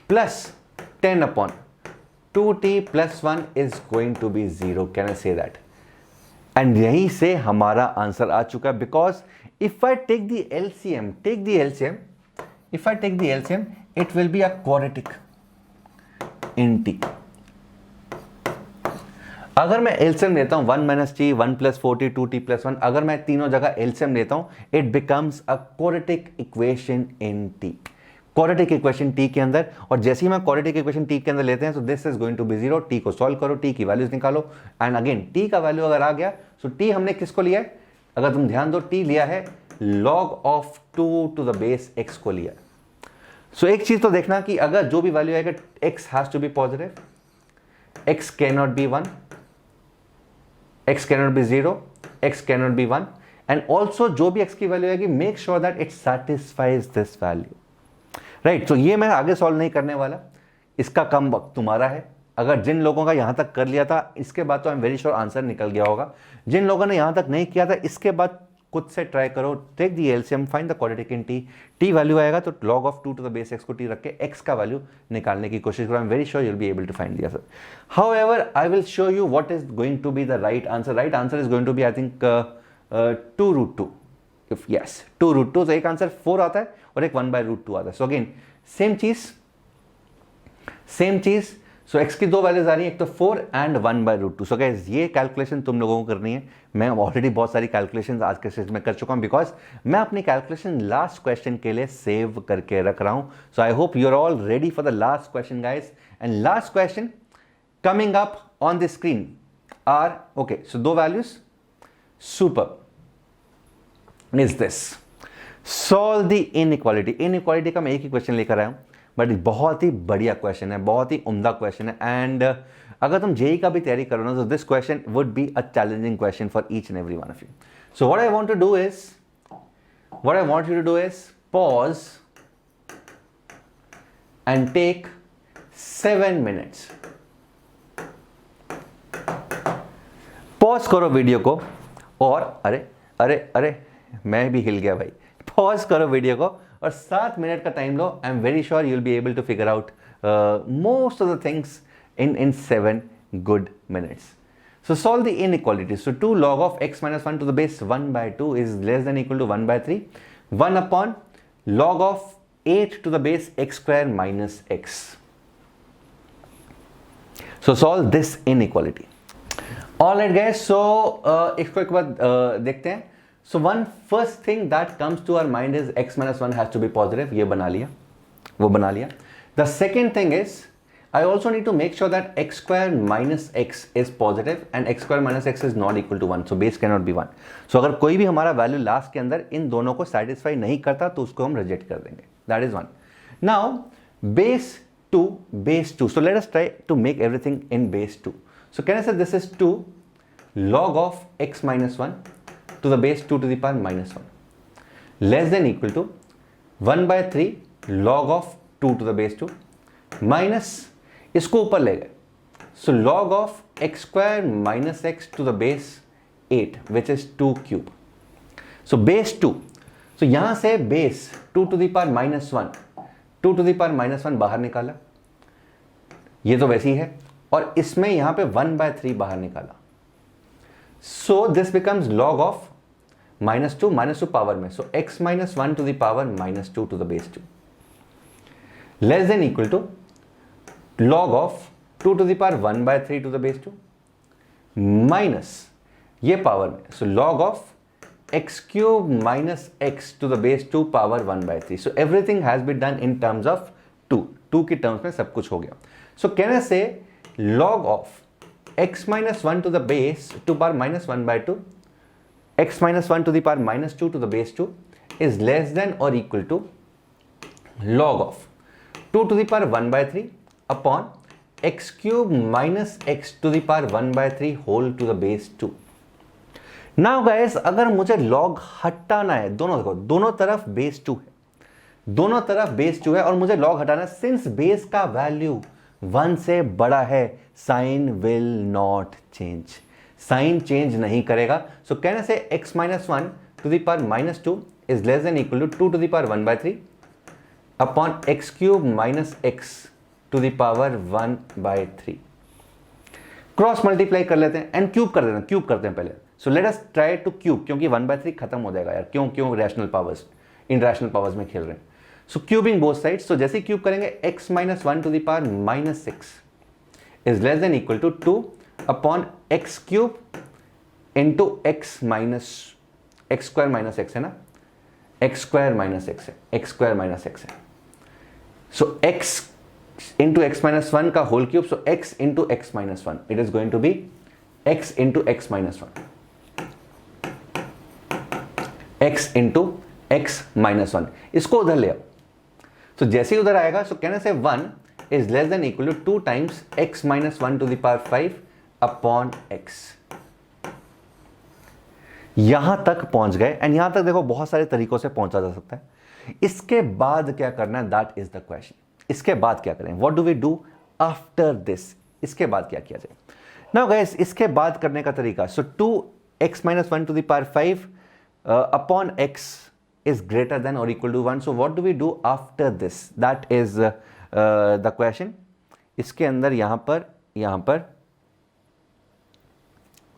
plus 10 upon 2t plus 1 is going to be 0. Can I say that? And यहीं से हमारा आंसर आ चुका है, because if I take the LCM, if I take the LCM, it will be a quadratic in t. अगर मैं LCM लेता हूं 1 minus t, 1 plus 40, 2t plus 1, अगर मैं तीनों जगह LCM लेता हूं, it becomes a quadratic equation in t. Quadratic equation t के अंदर, और जैसे ही मैं क्वाड्रेटिक इक्वेशन t के अंदर लेते हैं, so this is going to be 0. t को सॉल्व करो, t की वैल्यूज निकालो, एंड अगेन t का वैल्यू अगर आ गया, so t हमने किसको लिया है? अगर तुम ध्यान दो, t लिया है log of 2 to the base x को लिया. सो एक चीज तो देखना कि अगर जो भी वैल्यू आएगा, x has to be positive, x cannot be 1, x cannot be 0, x cannot be 1, and also जो भी x की वैल्यू आएगी, make sure that it satisfies this value. Right, तो ये मैं आगे सॉल्व नहीं करने वाला, इसका कम वक्त तुम्हारा है. अगर जिन लोगों का यहां तक कर लिया था, इसके बाद तो आई एम वेरी श्योर आंसर निकल गया होगा. जिन लोगों ने यहां तक नहीं किया था, इसके बाद खुद से ट्राई करो. Take the LCM, find the quadratic in T. T value आएगा तो log of 2 to the base x को टी रख के x का वैल्यू निकालने की कोशिश करो. I am very sure you will be able to find the answer. However I will show you what is going to be the right answer. Right answer is going to be I think 2√2. If yes 2√2, तो एक आंसर 4 आता है और एक 1/√2 आता है. सो अगेन सेम चीज. सो x की 2 वैल्यूज आ रही है, एक तो 4 एंड 1/√2. सो गाइस ये कैलकुलेशन तुम लोगों को करनी है. मैं ऑलरेडी बहुत सारी कैलकुलेशंस आज के सेशन में कर चुका हूं, बिकॉज मैं अपनी कैलकुलेशन लास्ट क्वेश्चन के लिए सेव करके रख रहा हूं. So I hope you are all ready for the last question guys. And last question coming up on the screen are, okay, so 2 values, super, is this. Solve the inequality. Inequality का मैं एक ही क्वेश्चन लेकर आया हूं, बट बहुत ही बढ़िया क्वेश्चन है, बहुत ही उम्दा क्वेश्चन है. एंड अगर तुम जेई का भी तैयारी करो ना, तो this question would be a challenging question for each and every one of you. So what I want to do is pause and take 7 minutes. Pause करो वीडियो को, और अरे मैं भी हिल गया भाई. पॉज करो वीडियो को और 7 मिनट का टाइम लो. I am very sure you will be able to figure out most of the things in 7 good minutes. So solve the inequality. So 2 log of x minus 1 to the base 1/2 is less than equal to 1/3. 1 upon log of 8 to the base x square minus x. So solve this inequality. All right guys, so इसको एक बार देखते हैं. So one first thing that comes to our mind is x minus 1 has to be positive. ये बना लिया, वो बना लिया. The second thing is I also need to make sure that x square minus x is positive and x square minus x is not equal to 1. So base cannot be 1. So अगर कोई भी हमारा वैल्यू लास्ट के अंदर इन दोनों को सेटिस्फाई नहीं करता, तो उसको हम रिजेक्ट कर देंगे. That is 1. Now base 2. So let us try to make everything in base 2. So can I say this is 2 log of x minus 1 to the base 2 to the power minus 1 less than equal to 1/3 log of 2 to the base 2 minus, इसको ऊपर ले गए, so log of x square minus x to the base 8 which is 2 cube. So base 2, so यहां से base 2 to the power -1 2 to the power -1 बाहर निकाला, ये तो वैसी है, और इसमें यहां पे 1/3 बाहर निकाला. So this becomes log of -2 power में, so x -1 to the power -2 to the base 2 less than equal to log of 2 to the power 1/3 to the base 2 minus ये पावर में, so log of x³ minus x to the base 2 power 1/3. So everything has been done in terms of 2 की टर्म्स में सब कुछ हो गया. सो can I say log of x -1 to the base 2 power -1/2, x -1 to the power -2 to the base 2 is less than or equal to log of 2 to the power 1/3 upon x³ minus x to the power 1/3 whole to the base 2. Now guys, अगर मुझे log हटाना है, दोनों तरफ base 2 है, दोनों तरफ base 2 है और मुझे log हटाना है, सिंस base का वैल्यू 1 से बड़ा है, sign will not change, sign change नहीं करेगा. सो कहने से x -1 to the power -2 is less than equal to 2 to the power 1/3 upon x³ minus x to the power 1/3. Cross multiply कर लेते हैं एंड क्यूब कर देते हैं, क्यूब करते हैं पहले. So let us try to cube, क्योंकि 1/3 खत्म हो जाएगा यार, क्यों rational powers in rational powers में खेल रहे हैं. So cubing both sides, so जैसे क्यूब करेंगे x -1 to the power -6 is less than equal to 2 upon x³ into x square minus x है ना, x square minus x है, x square minus x है. So x into x minus 1 का whole cube, so x into x minus 1, it is going to be x into x minus 1, x into x minus 1. इसको उधर ले आओ, तो जैसे ही उधर आएगा, सो कहने से 1 is less than equal to 2 times x minus 1 to the power 5 upon x. यहां तक पहुंच गए एंड यहां तक देखो बहुत सारे तरीकों से पहुंचा जा सकता है. इसके बाद क्या करना है, दैट इज द क्वेश्चन. इसके बाद क्या करें, what do we do after this, इसके बाद क्या किया जाए. नाउ गाइस, इसके बाद करने का तरीका, सो 2x minus 1 to the power 5 upon x is greater than or equal to 1. so what do we do after this, that is the question. इसके अंदर यहां पर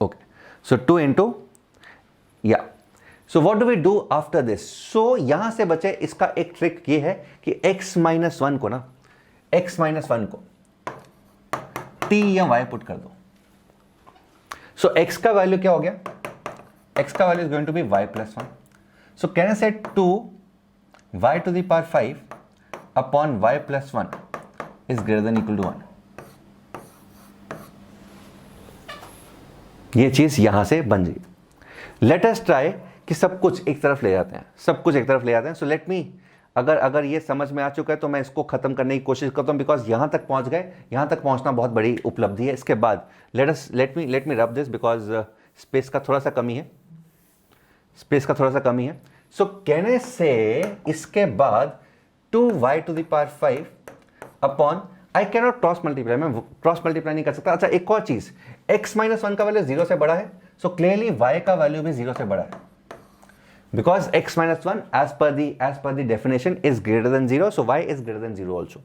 ओके, सो 2 इंटू या, so what do we do after this. So यहां से बचे, इसका एक ट्रिक ये है कि x -1 को ना, x -1 को t या y पुट कर दो. सो x का वैल्यू क्या हो गया, x का value is going to be y +1. So can I say 2 y to the power 5 upon y plus 1 is greater than equal to 1. ये चीज यहां से बन जाएगी. लेट अस ट्राई कि सब कुछ एक तरफ ले जाते हैं, सब कुछ एक तरफ ले जाते हैं. सो लेट मी, अगर ये समझ में आ चुका है तो मैं इसको खत्म करने की कोशिश करता हूं, बिकॉज यहां तक पहुंच गए, यहां तक पहुंचना बहुत बड़ी उपलब्धि है. इसके बाद let me rub this, because space का थोड़ा सा कमी है, स्पेस का थोड़ा सा कमी है. सो कहने से इसके बाद 2y to the power 5 upon, I cannot cross multiply, मैं क्रॉस मल्टीप्लाई नहीं कर सकता. अच्छा, एक और चीज, x -1 का वैल्यू 0 से बड़ा है, सो क्लियरली y का वैल्यू भी 0 से बड़ा है, because x -1 as per the definition is greater than 0, so y is greater than 0 also.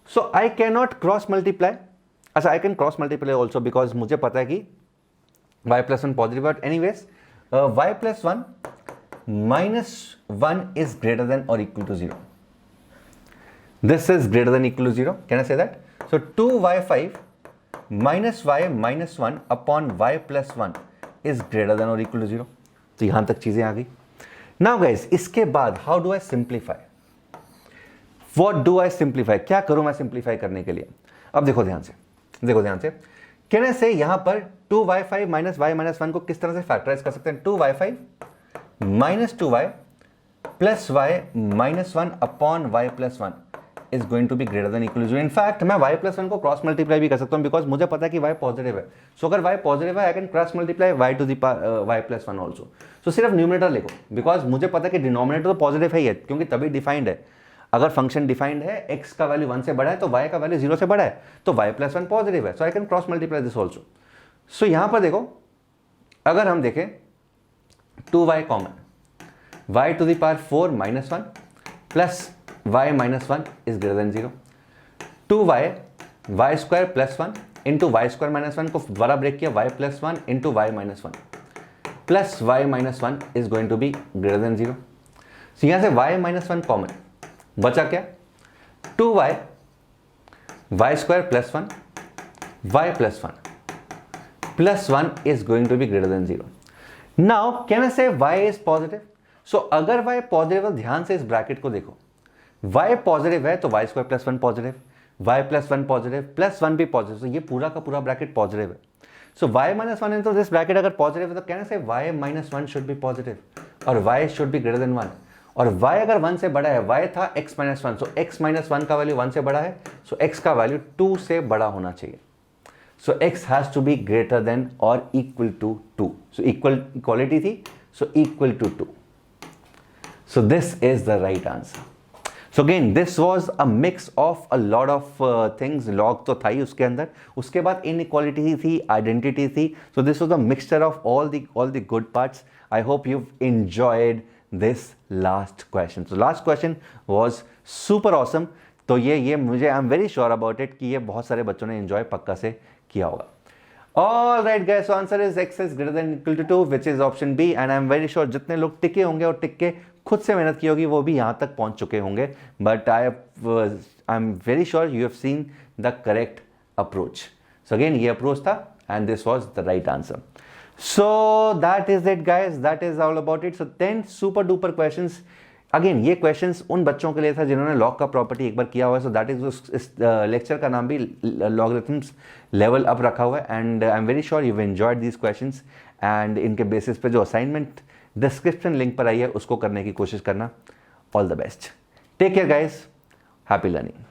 So I cannot cross multiply. अच्छा, I can cross multiply also because मुझे पता है कि y +1 positive, but anyways y +1 -1 is greater than or equal to 0. This is greater than equal to 0. Can I say that? So 2y5 minus y minus 1 upon y plus 1 is greater than or equal to 0. तो यहां तक चीजें आ गई. Now guys, इसके बाद how do I simplify? What do I simplify? क्या करूं मैं simplify करने के लिए? अब देखो ध्यान से. Can I say यहां पर 2y5 minus y minus 1 को किस तरह से फैक्टराइज कर सकते हैं? 2y5 minus 2y plus y minus 1 upon y plus 1 is going to be greater than equal to 0. In fact, मैं y plus 1 को क्रॉस मल्टीप्लाई भी कर सकता हूँ, बिकॉज मुझे पता है कि y पॉजिटिव है. सो अगर y पॉजिटिव है, I can cross multiply y to the y plus 1 also. So सिर्फ न्यूमरेटर लिखो, बिकॉज मुझे पता है कि डिनोमिनेटर तो पॉजिटिव है ही है, क्योंकि तभी डिफाइंड है. अगर फंक्शन डिफाइंड है, x का वैल्यू 1 से बड़ा है तो y का वैल्यू 0 से बड़ा है, तो y plus 1 पॉजिटिव है, so I can cross multiply this also. So यहां पर देखो, अगर हम देखें 2y common, y to the power 4 minus 1 plus y minus 1 is greater than 0. 2y y square plus 1 into y square minus 1 को दोबारा ब्रेक किया, y plus 1 into y minus 1 plus y minus 1 is going to be greater than 0. So यहाँ से y minus 1 कॉमन, बचा क्या? 2y y square plus 1 y plus 1 plus 1 is going to be greater than 0. Now can I say y is positive? So अगर y पॉजिटिव है, ध्यान से इस ब्रैकेट को देखो, y पॉजिटिव है तो y square plus 1 positive, y plus 1 positive, plus 1 भी पॉजिटिव, तो ये पूरा का पूरा ब्रैकेट पॉजिटिव है. सो y माइनस 1 तो दिस ब्रैकेट अगर पॉजिटिव है तो can say y minus 1 should be positive और y should be greater then 1. और y अगर 1 से बड़ा है, y था x माइनस 1, सो x माइनस 1 का वैल्यू 1 से बड़ा है, सो x का वैल्यू 2 से बड़ा होना चाहिए. So x has to be greater than or equal to 2. So equality थी, so equal to 2. So this is the right answer. So again, this was a mix of a lot of things. Log तो था ही उसके अंदर, उसके बाद inequality थी, identity थी. So this was a mixture of all the good parts. I hope you've enjoyed this last question. So last question was super awesome. तो ये मुझे आई am very sure about it कि ये बहुत सारे बच्चों ने एंजॉय पक्का से किया होगा. All right guys, so answer is x is greater than equal to 2, which is option B, and I am very sure जितने लोग टिके होंगे और टिक के खुद से मेहनत की होगी वो भी यहाँ तक पहुँच चुके होंगे. But I am very sure you have seen the correct approach. So again ये approach था and this was the right answer. So that is it guys, that is all about it. So 10 super duper questions. Again ये क्वेश्चंस उन बच्चों के लिए था जिन्होंने लॉग का प्रॉपर्टी एक बार किया हुआ है. सो दैट इज इस लेक्चर का नाम भी लॉगरिथम्स लेवल अप रखा हुआ है. And I am very sure you enjoyed these questions and इनके बेसिस पे जो असाइनमेंट डिस्क्रिप्शन लिंक पर आई है उसको करने की कोशिश करना. All the best, take care guys, happy learning.